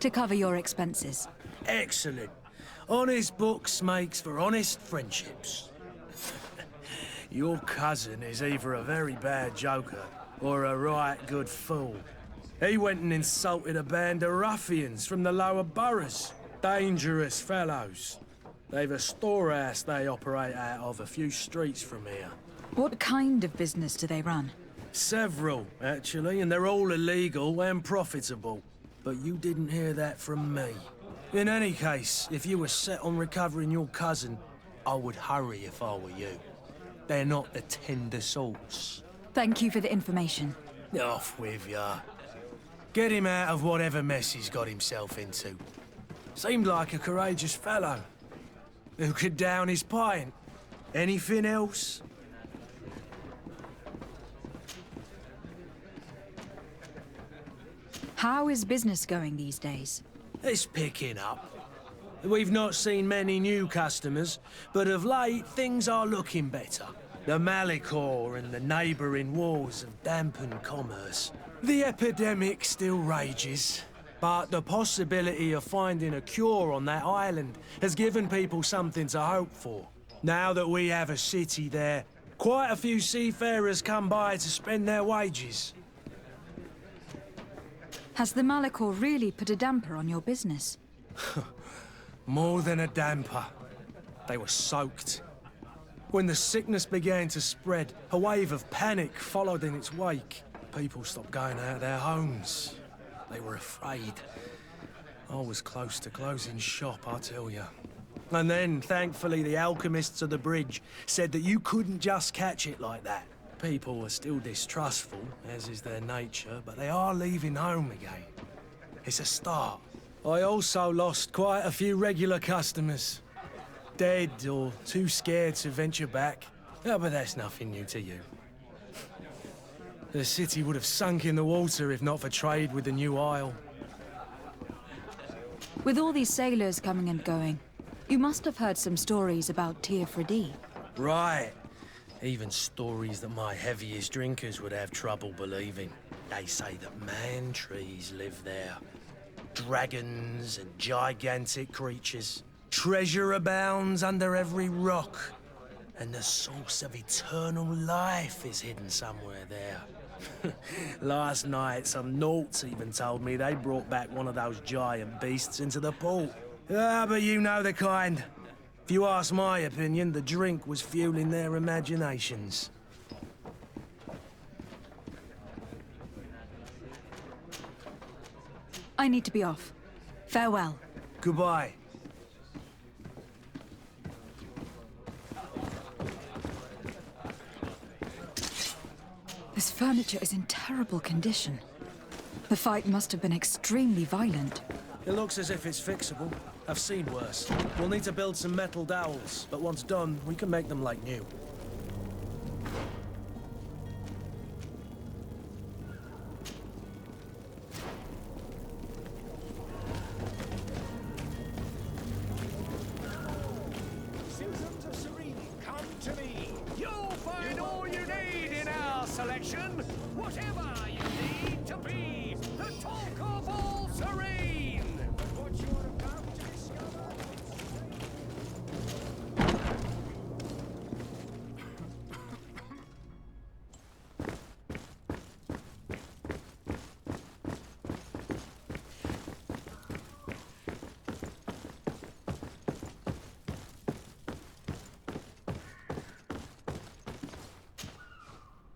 to cover your expenses. Excellent. Honest books makes for honest friendships. Your cousin is either a very bad joker or a right good fool. He went and insulted a band of ruffians from the lower boroughs. Dangerous fellows. They've a storehouse they operate out of a few streets from here. What kind of business do they run? Several, actually, and they're all illegal and profitable. But you didn't hear that from me. In any case, if you were set on recovering your cousin, I would hurry if I were you. They're not the tender sorts. Thank you for the information. Off with ya. Get him out of whatever mess he's got himself into. Seemed like a courageous fellow. Who could down his pint? Anything else? How is business going these days? It's picking up. We've not seen many new customers, but of late things are looking better. The Malicor and the neighbouring wars have dampened commerce. The epidemic still rages, but the possibility of finding a cure on that island has given people something to hope for. Now that we have a city there, quite a few seafarers come by to spend their wages. Has the Malicor really put a damper on your business? More than a damper. They were soaked. When the sickness began to spread, a wave of panic followed in its wake. People stopped going out of their homes. They were afraid. I was close to closing shop, I tell you. And then, thankfully, the alchemists of the bridge said that you couldn't just catch it like that. People are still distrustful, as is their nature, but they are leaving home again. It's a start. I also lost quite a few regular customers. Dead or too scared to venture back. Oh, but that's nothing new to you. The city would have sunk in the water if not for trade with the new isle. With all these sailors coming and going, you must have heard some stories about Tir Freddy. Right. Even stories that my heaviest drinkers would have trouble believing. They say that man-trees live there. Dragons and gigantic creatures. Treasure abounds under every rock. And the source of eternal life is hidden somewhere there. Last night, some Nauts even told me they brought back one of those giant beasts into the port. Ah, but you know the kind. If you ask my opinion, the drink was fueling their imaginations. I need to be off. Farewell. Goodbye. This furniture is in terrible condition. The fight must have been extremely violent. It looks as if it's fixable. I've seen worse. We'll need to build some metal dowels, but once done, we can make them like new. Citizens of Serene, come to me. You'll find all you need in our selection. Whatever you need to be the Talk of all serene! What you are about to discover...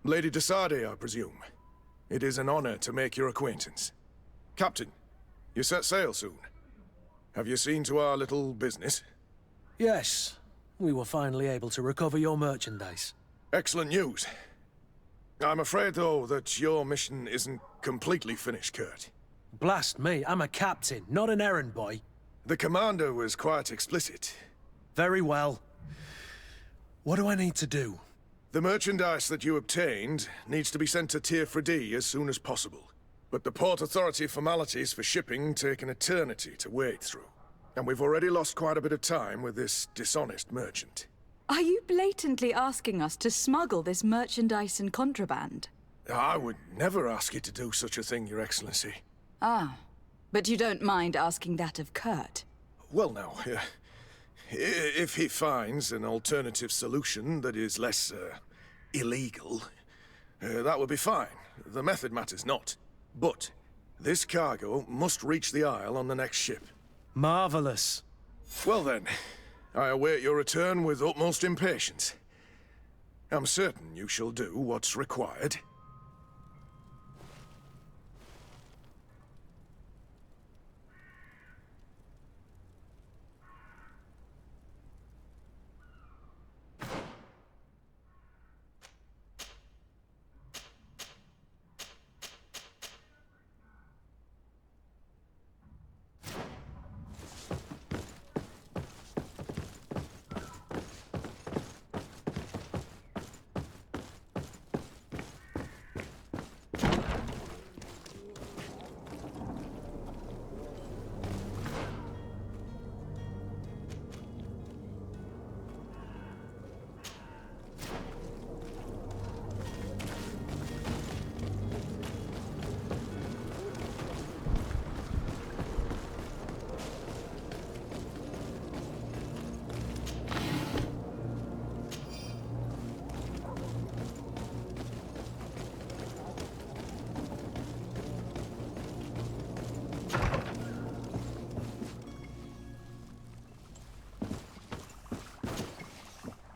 Lady de Sardet, I presume. It is an honor to make your acquaintance. Captain, you set sail soon. Have you seen to our little business? Yes. We were finally able to recover your merchandise. Excellent news. I'm afraid, though, that your mission isn't completely finished, Kurt. Blast me, I'm a captain, not an errand boy. The commander was quite explicit. Very well. What do I need to do? The merchandise that you obtained needs to be sent to Tier 4D as soon as possible. But the Port Authority formalities for shipping take an eternity to wade through. And we've already lost quite a bit of time with this dishonest merchant. Are you blatantly asking us to smuggle this merchandise and contraband? I would never ask you to do such a thing, Your Excellency. Ah, but you don't mind asking that of Kurt? Well, now, if he finds an alternative solution that is less, illegal, that would be fine. The method matters not. But this cargo must reach the Isle on the next ship. Marvelous. Well then, I await your return with utmost impatience. I'm certain you shall do what's required.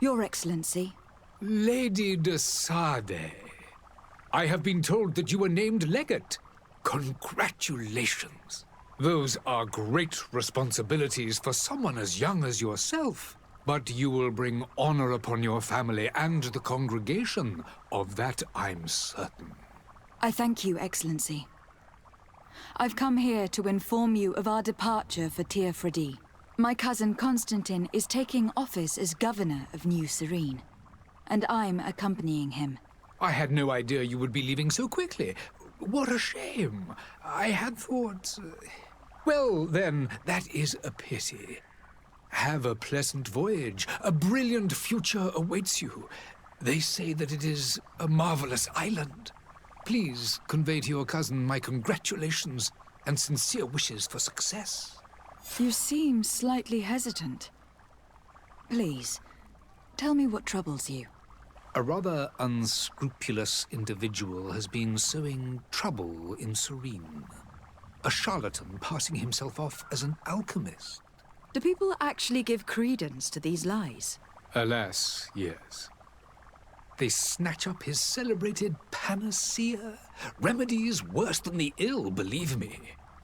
Your Excellency. Lady de Sardet, I have been told that you were named legate. Congratulations. Those are great responsibilities for someone as young as yourself. But you will bring honor upon your family and the congregation. Of that I'm certain. I thank you, Excellency. I've come here to inform you of our departure for Tier 4D. My cousin Constantine is taking office as governor of New Serene, and I'm accompanying him. I had no idea you would be leaving so quickly. What a shame. I had thought... Well, then, that is a pity. Have a pleasant voyage. A brilliant future awaits you. They say that it is a marvelous island. Please convey to your cousin my congratulations and sincere wishes for success. You seem slightly hesitant. Please, tell me what troubles you. A rather unscrupulous individual has been sowing trouble in Serene. A charlatan passing himself off as an alchemist. Do people actually give credence to these lies? Alas, yes. They snatch up his celebrated panacea. Remedies worse than the ill, believe me.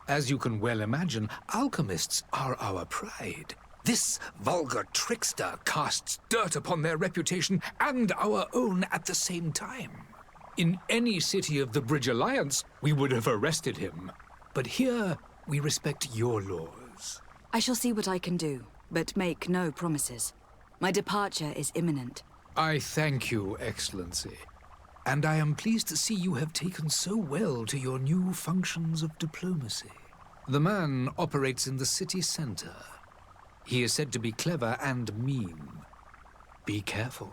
As you can well imagine, alchemists are our pride. This vulgar trickster casts dirt upon their reputation and our own at the same time. In any city of the Bridge Alliance, we would have arrested him. But here, we respect your laws. I shall see what I can do, but make no promises. My departure is imminent. I thank you, Excellency. And I am pleased to see you have taken so well to your new functions of diplomacy. The man operates in the city center. He is said to be clever and mean. Be careful.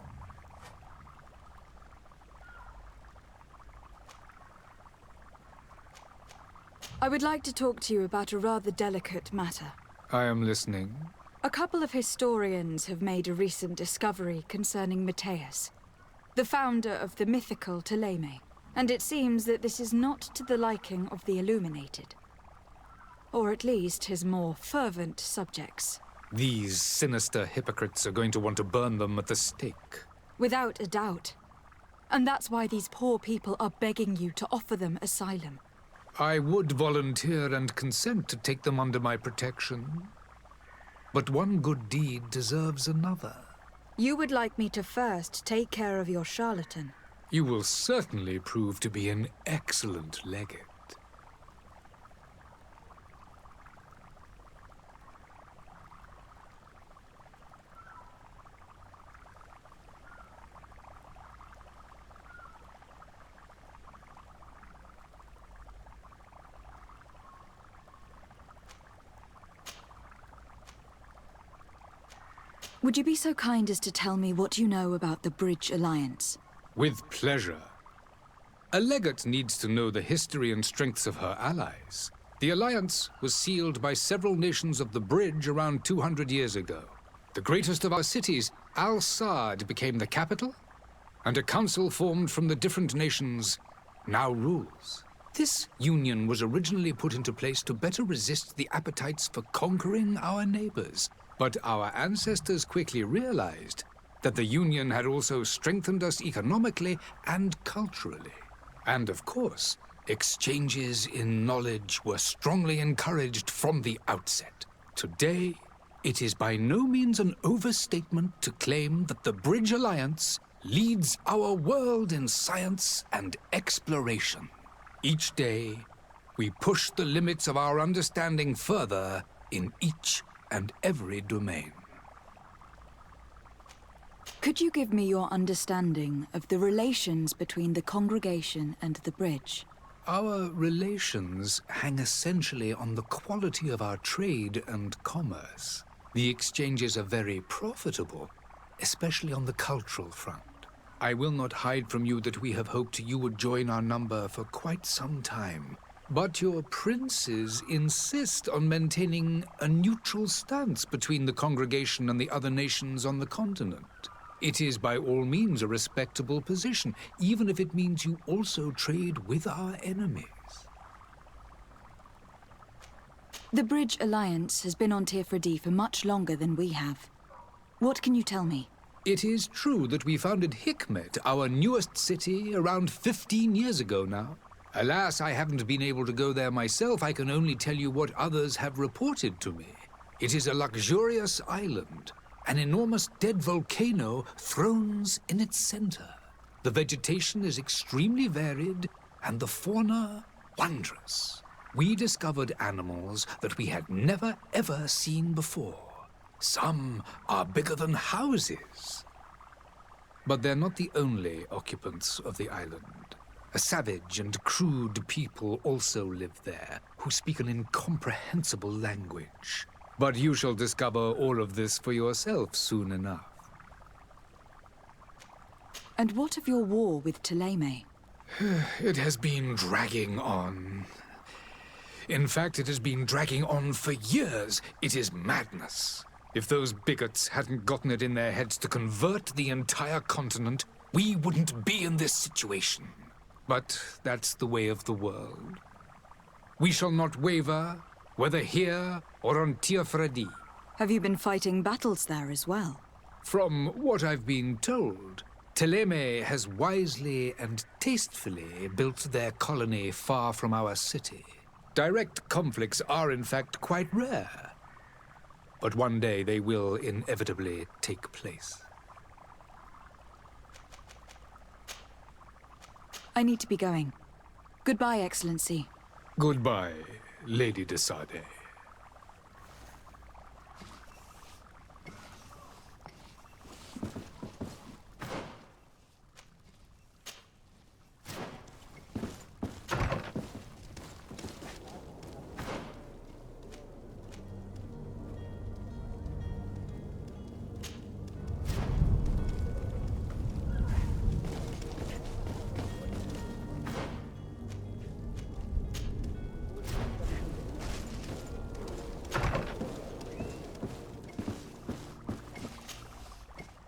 I would like to talk to you about a rather delicate matter. I am listening. A couple of historians have made a recent discovery concerning Matthias, the founder of the mythical Ptolemy, and it seems that this is not to the liking of the Illuminated. Or at least his more fervent subjects. These sinister hypocrites are going to want to burn them at the stake. Without a doubt. And that's why these poor people are begging you to offer them asylum. I would volunteer and consent to take them under my protection. But one good deed deserves another. You would like me to first take care of your charlatan. You will certainly prove to be an excellent legate. Would you be so kind as to tell me what you know about the Bridge Alliance? With pleasure. A legate needs to know the history and strengths of her allies. The alliance was sealed by several nations of the Bridge around 200 years ago. The greatest of our cities, Al-Saad, became the capital, and a council formed from the different nations now rules. This union was originally put into place to better resist the appetites for conquering our neighbors. But our ancestors quickly realized that the Union had also strengthened us economically and culturally. And of course, exchanges in knowledge were strongly encouraged from the outset. Today, it is by no means an overstatement to claim that the Bridge Alliance leads our world in science and exploration. Each day, we push the limits of our understanding further in each and every domain. Could you give me your understanding of the relations between the congregation and the Bridge? Our relations hang essentially on the quality of our trade and commerce. The exchanges are very profitable, especially on the cultural front. I will not hide from you that we have hoped you would join our number for quite some time. But your princes insist on maintaining a neutral stance between the congregation and the other nations on the continent. It is by all means a respectable position, even if it means you also trade with our enemies. The Bridge Alliance has been on Tirfredi for much longer than we have. What can you tell me? It is true that we founded Hikmet, our newest city, around 15 years ago now. Alas, I haven't been able to go there myself. I can only tell you what others have reported to me. It is a luxurious island. An enormous dead volcano thrones in its center. The vegetation is extremely varied, and the fauna wondrous. We discovered animals that we had never ever seen before. Some are bigger than houses. But they're not the only occupants of the island. A savage and crude people also live there, who speak an incomprehensible language. But you shall discover all of this for yourself soon enough. And what of your war with Ptolemy? It has been dragging on. In fact, it has been dragging on for years. It is madness. If those bigots hadn't gotten it in their heads to convert the entire continent, we wouldn't be in this situation. But that's the way of the world. We shall not waver, whether here or on Tirfredi. Have you been fighting battles there as well? From what I've been told, Ptolemy has wisely and tastefully built their colony far from our city. Direct conflicts are in fact quite rare. But one day they will inevitably take place. I need to be going. Goodbye, Excellency. Goodbye, Lady de Sade.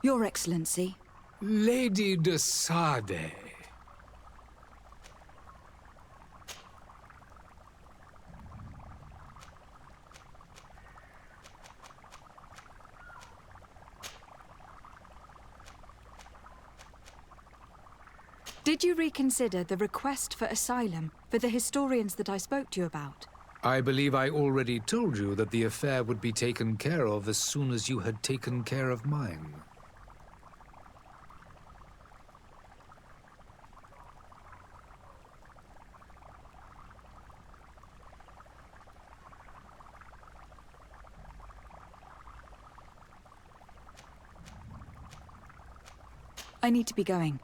Your Excellency. Lady de Sade. Did you reconsider the request for asylum for the historians that I spoke to you about? I believe I already told you that the affair would be taken care of as soon as you had taken care of mine. I need to be going.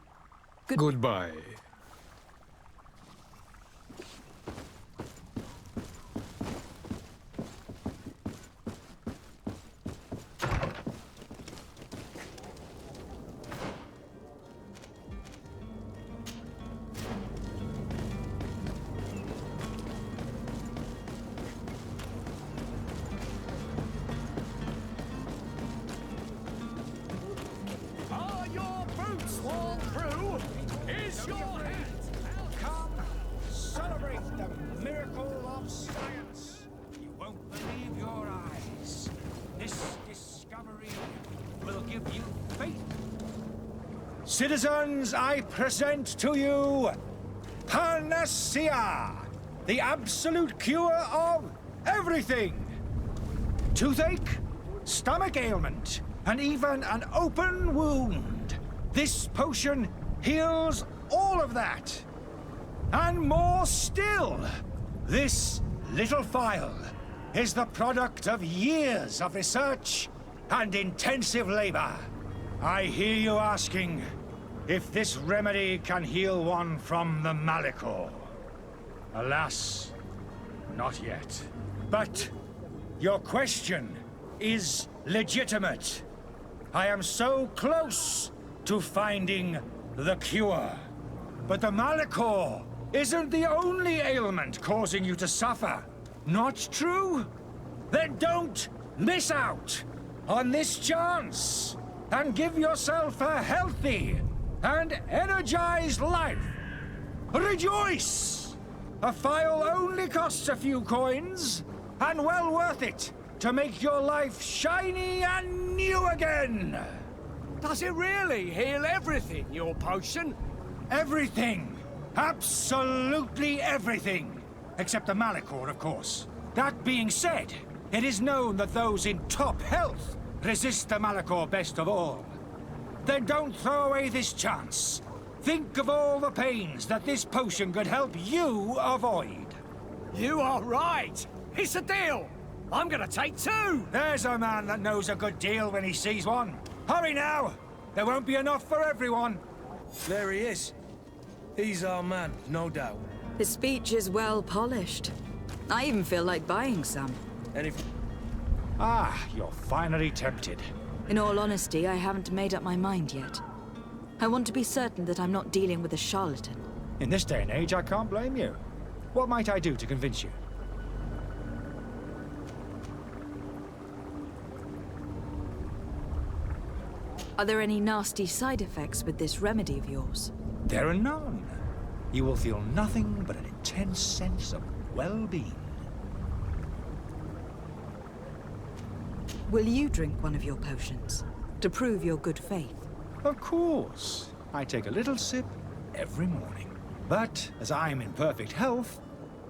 Goodbye. Are your boots worn through? Is your hat? Come, celebrate the miracle of science. You won't believe your eyes. This discovery will give you faith. Citizens, I present to you Panacea, the absolute cure of everything. Toothache, stomach ailment, and even an open wound. This potion heals all of that. And more still, this little phial is the product of years of research and intensive labor. I hear you asking if this remedy can heal one from the Malachor. Alas, not yet. But your question is legitimate. I am so close to finding the cure. But the Malachor isn't the only ailment causing you to suffer. Not true? Then don't miss out on this chance and give yourself a healthy and energized life. Rejoice! A phial only costs a few coins, and well worth it to make your life shiny and new again! Does it really heal everything, your potion? Everything! Absolutely everything! Except the Malachor, of course. That being said, it is known that those in top health resist the Malachor best of all. Then don't throw away this chance. Think of all the pains that this potion could help you avoid. You are right! It's a deal! I'm gonna take two! There's a man that knows a good deal when he sees one. Hurry now! There won't be enough for everyone. There he is. He's our man, no doubt. His speech is well polished. I even feel like buying some. And if... Ah, you're finally tempted. In all honesty, I haven't made up my mind yet. I want to be certain that I'm not dealing with a charlatan. In this day and age, I can't blame you. What might I do to convince you? Are there any nasty side effects with this remedy of yours? There are none. You will feel nothing but an intense sense of well-being. Will you drink one of your potions to prove your good faith? Of course. I take a little sip every morning. But as I'm in perfect health,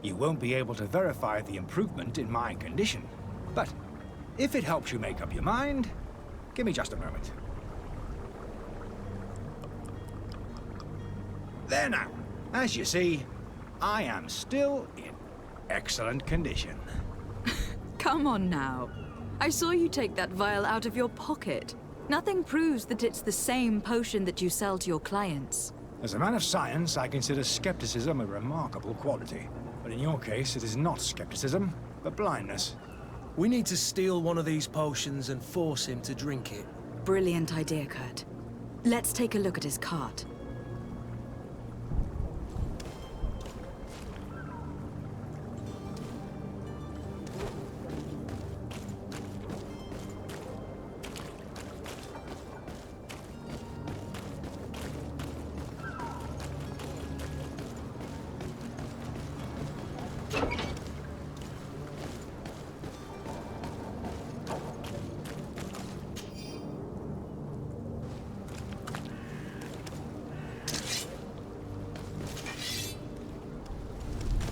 you won't be able to verify the improvement in my condition. But if it helps you make up your mind, give me just a moment. There now. As you see, I am still in excellent condition. Come on now. I saw you take that vial out of your pocket. Nothing proves that it's the same potion that you sell to your clients. As a man of science, I consider skepticism a remarkable quality. But in your case, it is not skepticism, but blindness. We need to steal one of these potions and force him to drink it. Brilliant idea, Kurt. Let's take a look at his cart.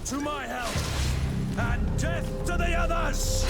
To my help! And death to the others!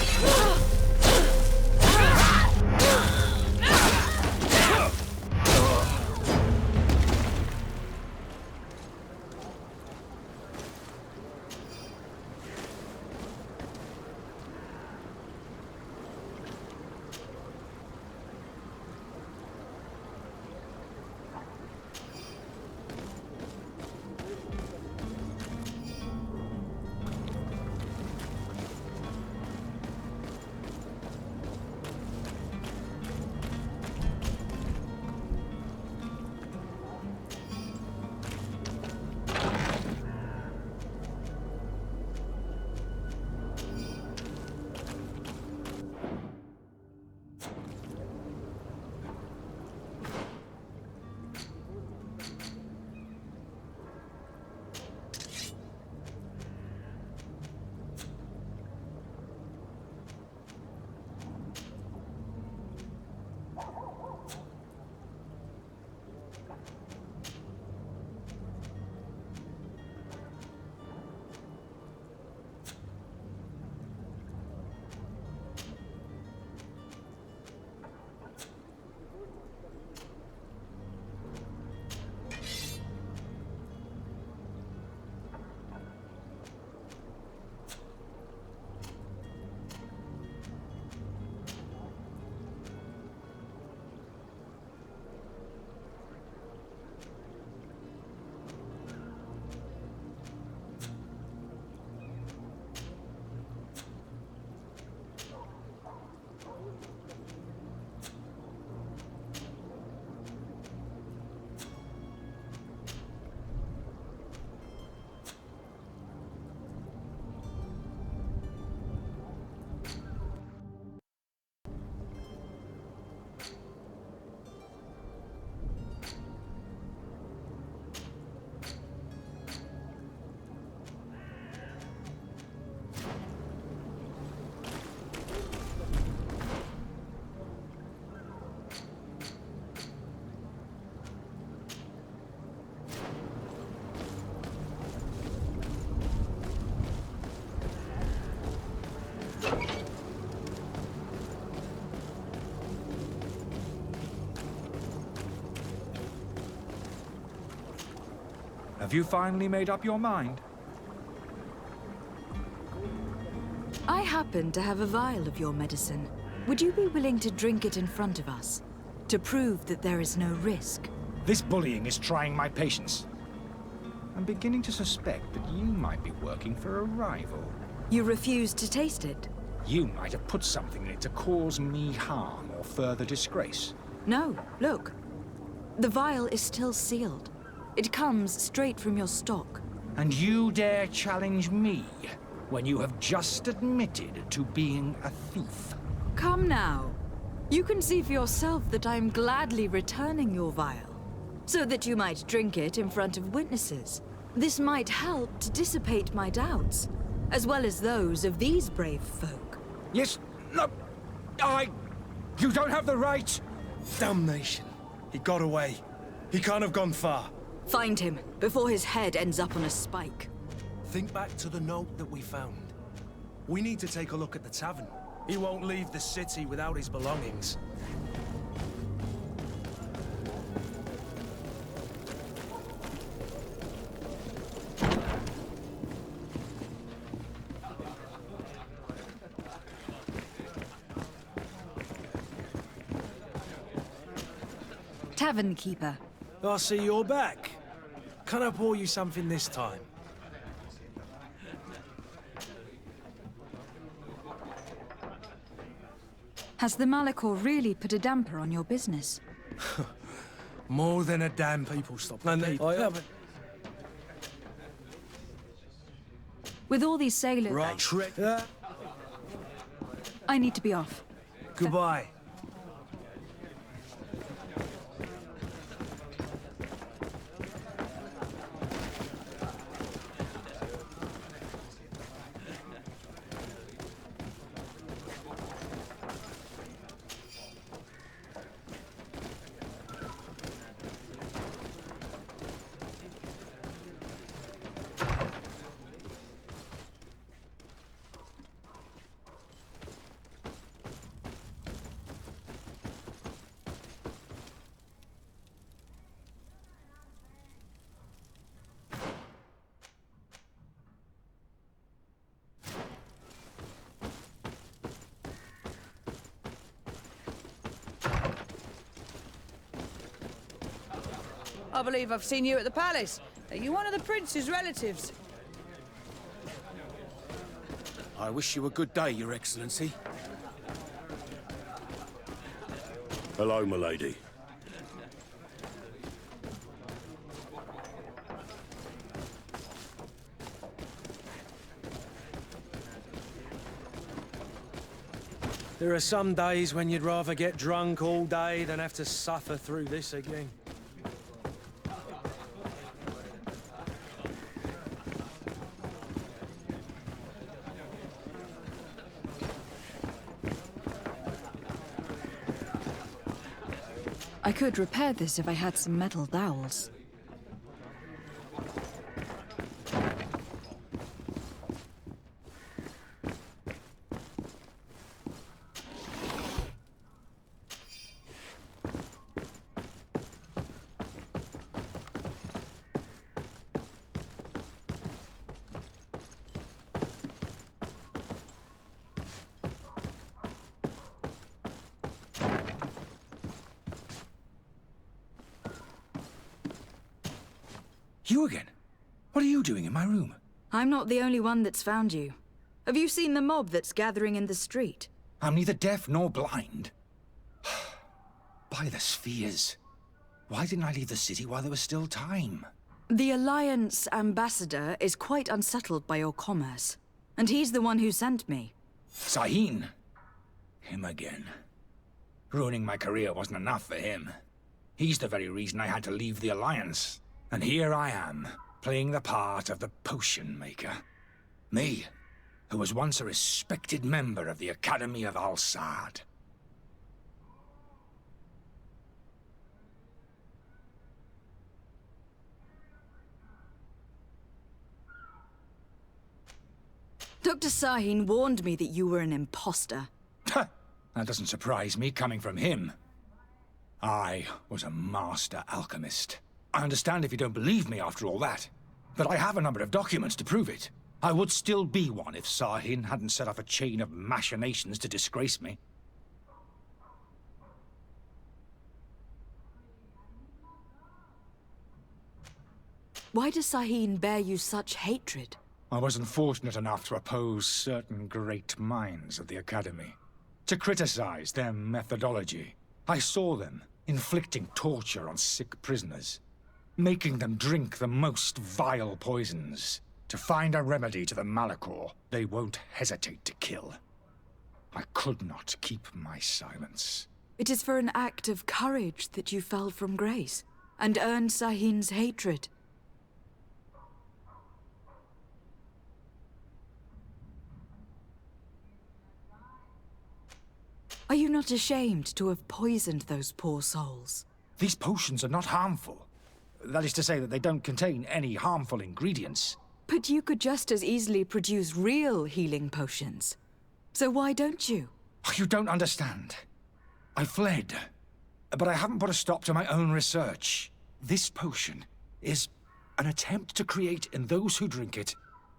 Have you finally made up your mind? I happen to have a vial of your medicine. Would you be willing to drink it in front of us? To prove that there is no risk? This bullying is trying my patience. I'm beginning to suspect that you might be working for a rival. You refuse to taste it? You might have put something in it to cause me harm or further disgrace. No, look. The vial is still sealed. It comes straight from your stock. And you dare challenge me when you have just admitted to being a thief? Come now. You can see for yourself that I am gladly returning your vial, so that you might drink it in front of witnesses. This might help to dissipate my doubts, as well as those of these brave folk. Yes, no, you don't have the right! Damnation. He got away. He can't have gone far. Find him, before his head ends up on a spike. Think back to the note that we found. We need to take a look at the tavern. He won't leave the city without his belongings. Tavern keeper. I see you're back. Can I pour you something this time? Has the Malachor really put a damper on your business? More than a damn people stop. And they... With all these sailors... Right. I need to be off. Goodbye. I believe I've seen you at the palace. Are you one of the prince's relatives? I wish you a good day, Your Excellency. Hello, milady. There are some days when you'd rather get drunk all day than have to suffer through this again. I could repair this if I had some metal dowels. You again? What are you doing in my room? I'm not the only one that's found you. Have you seen the mob that's gathering in the street? I'm neither deaf nor blind. By the spheres. Why didn't I leave the city while there was still time? The Alliance ambassador is quite unsettled by your commerce. And he's the one who sent me. Sahin. Him again. Ruining my career wasn't enough for him. He's the very reason I had to leave the Alliance. And here I am, playing the part of the potion maker. Me, who was once a respected member of the Academy of Al-Saad. Dr. Sahin warned me that you were an imposter. That doesn't surprise me, coming from him. I was a master alchemist. I understand if you don't believe me after all that, but I have a number of documents to prove it. I would still be one if Sahin hadn't set off a chain of machinations to disgrace me. Why does Sahin bear you such hatred? I wasn't fortunate enough to oppose certain great minds of the Academy. To criticize their methodology. I saw them inflicting torture on sick prisoners. Making them drink the most vile poisons. To find a remedy to the Malachor they won't hesitate to kill. I could not keep my silence. It is for an act of courage that you fell from grace, and earned Sahin's hatred. Are you not ashamed to have poisoned those poor souls? These potions are not harmful. That is to say that they don't contain any harmful ingredients. But you could just as easily produce real healing potions. So why don't you? You don't understand. I fled, but I haven't put a stop to my own research. This potion is an attempt to create in those who drink it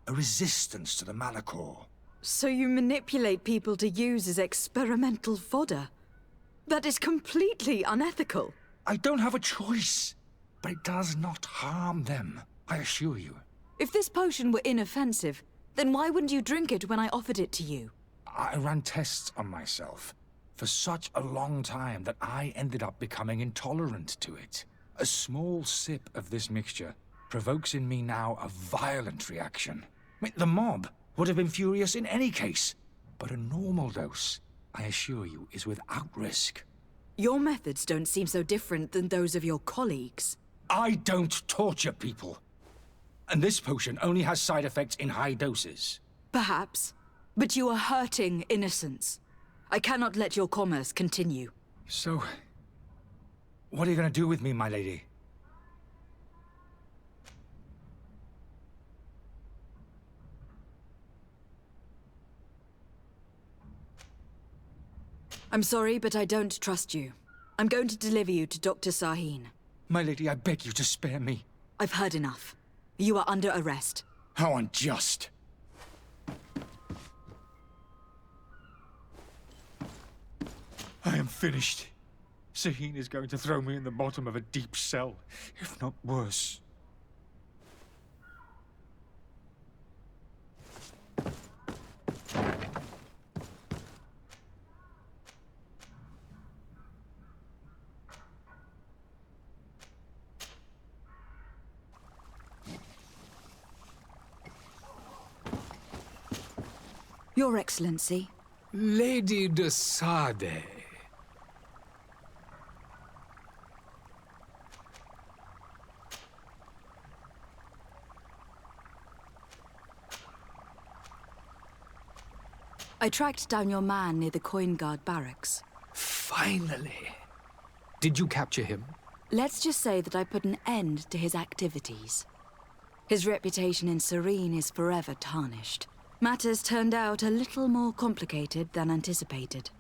a resistance to the Malachor. So you manipulate people to use as experimental fodder? That is completely unethical. I don't have a choice. But it does not harm them, I assure you. If this potion were inoffensive, then why wouldn't you drink it when I offered it to you? I ran tests on myself for such a long time that I ended up becoming intolerant to it. A small sip of this mixture provokes in me now a violent reaction. The mob would have been furious in any case, but a normal dose, I assure you, is without risk. Your methods don't seem so different than those of your colleagues. I don't torture people. And this potion only has side effects in high doses. Perhaps. But you are hurting innocents. I cannot let your commerce continue. So, what are you going to do with me, my lady? I'm sorry, but I don't trust you. I'm going to deliver you to Dr. Sahin. My lady, I beg you to spare me. I've heard enough. You are under arrest. How unjust. I am finished. Sahin is going to throw me in the bottom of a deep cell, if not worse. Your Excellency. Lady de Sade. I tracked down your man near the Coin Guard barracks. Finally. Did you capture him? Let's just say that I put an end to his activities. His reputation in Serene is forever tarnished. Matters turned out a little more complicated than anticipated.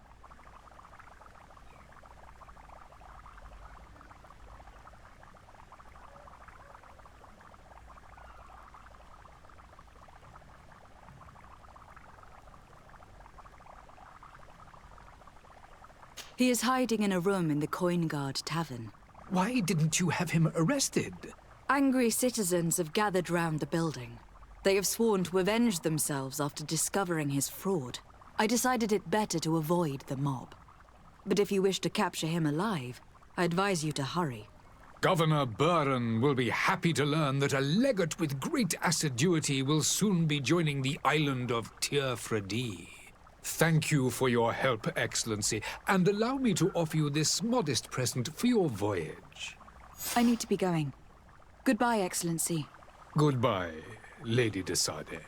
He is hiding in a room in the Coin Guard Tavern. Why didn't you have him arrested? Angry citizens have gathered round the building. They have sworn to avenge themselves after discovering his fraud. I decided it better to avoid the mob. But if you wish to capture him alive, I advise you to hurry. Governor Buren will be happy to learn that a legate with great assiduity will soon be joining the island of Tir-Fredi. Thank you for your help, Excellency, and allow me to offer you this modest present for your voyage. I need to be going. Goodbye, Excellency. Goodbye, Lady de Sade.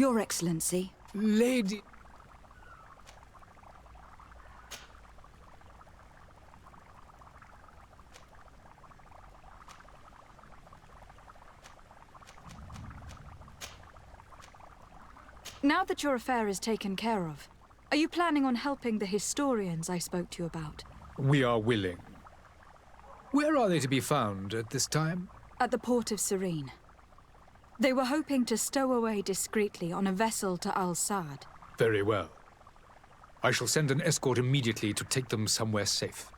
Your Excellency. Lady... Now that your affair is taken care of, are you planning on helping the historians I spoke to you about? We are willing. Where are they to be found at this time? At the port of Serene. They were hoping to stow away discreetly on a vessel to Al-Sad. Very well. I shall send an escort immediately to take them somewhere safe.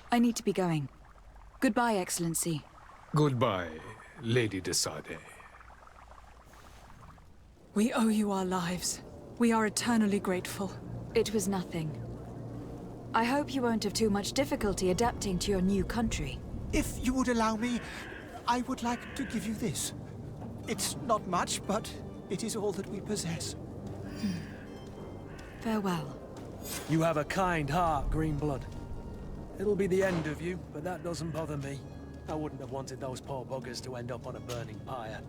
I need to be going. Goodbye, Excellency. Goodbye, Lady de Sade. We owe you our lives. We are eternally grateful. It was nothing. I hope you won't have too much difficulty adapting to your new country. If you would allow me, I would like to give you this. It's not much, but it is all that we possess. Farewell. You have a kind heart, Greenblood. It'll be the end of you, but that doesn't bother me. I wouldn't have wanted those poor buggers to end up on a burning pyre.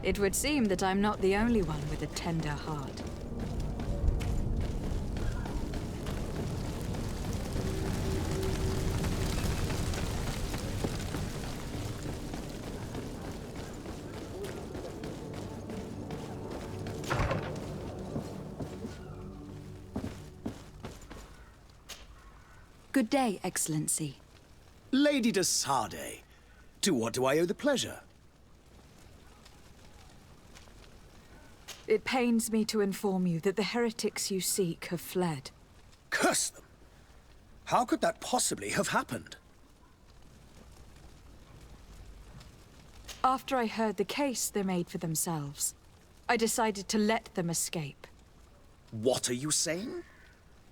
It would seem that I'm not the only one with a tender heart. Good day, Excellency. Lady de Sardet, to what do I owe the pleasure? It pains me to inform you that the heretics you seek have fled. Curse them! How could that possibly have happened? After I heard the case they made for themselves, I decided to let them escape. What are you saying?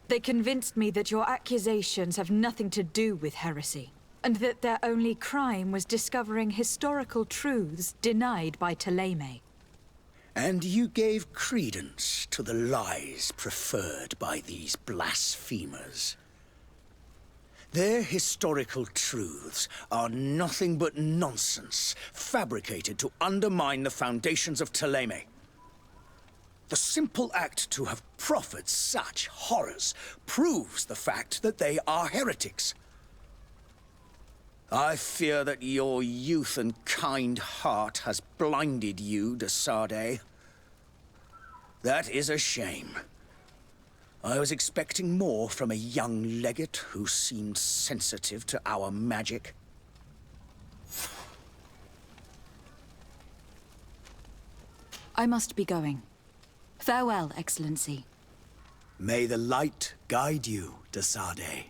They convinced me that your accusations have nothing to do with heresy, and that their only crime was discovering historical truths denied by Ptolemy. And you gave credence to the lies preferred by these blasphemers. Their historical truths are nothing but nonsense, fabricated to undermine the foundations of Ptolemy. The simple act to have proffered such horrors proves the fact that they are heretics. I fear that your youth and kind heart has blinded you, de Sardet. That is a shame. I was expecting more from a young legate who seemed sensitive to our magic. I must be going. Farewell, Excellency. May the light guide you, de Sardet.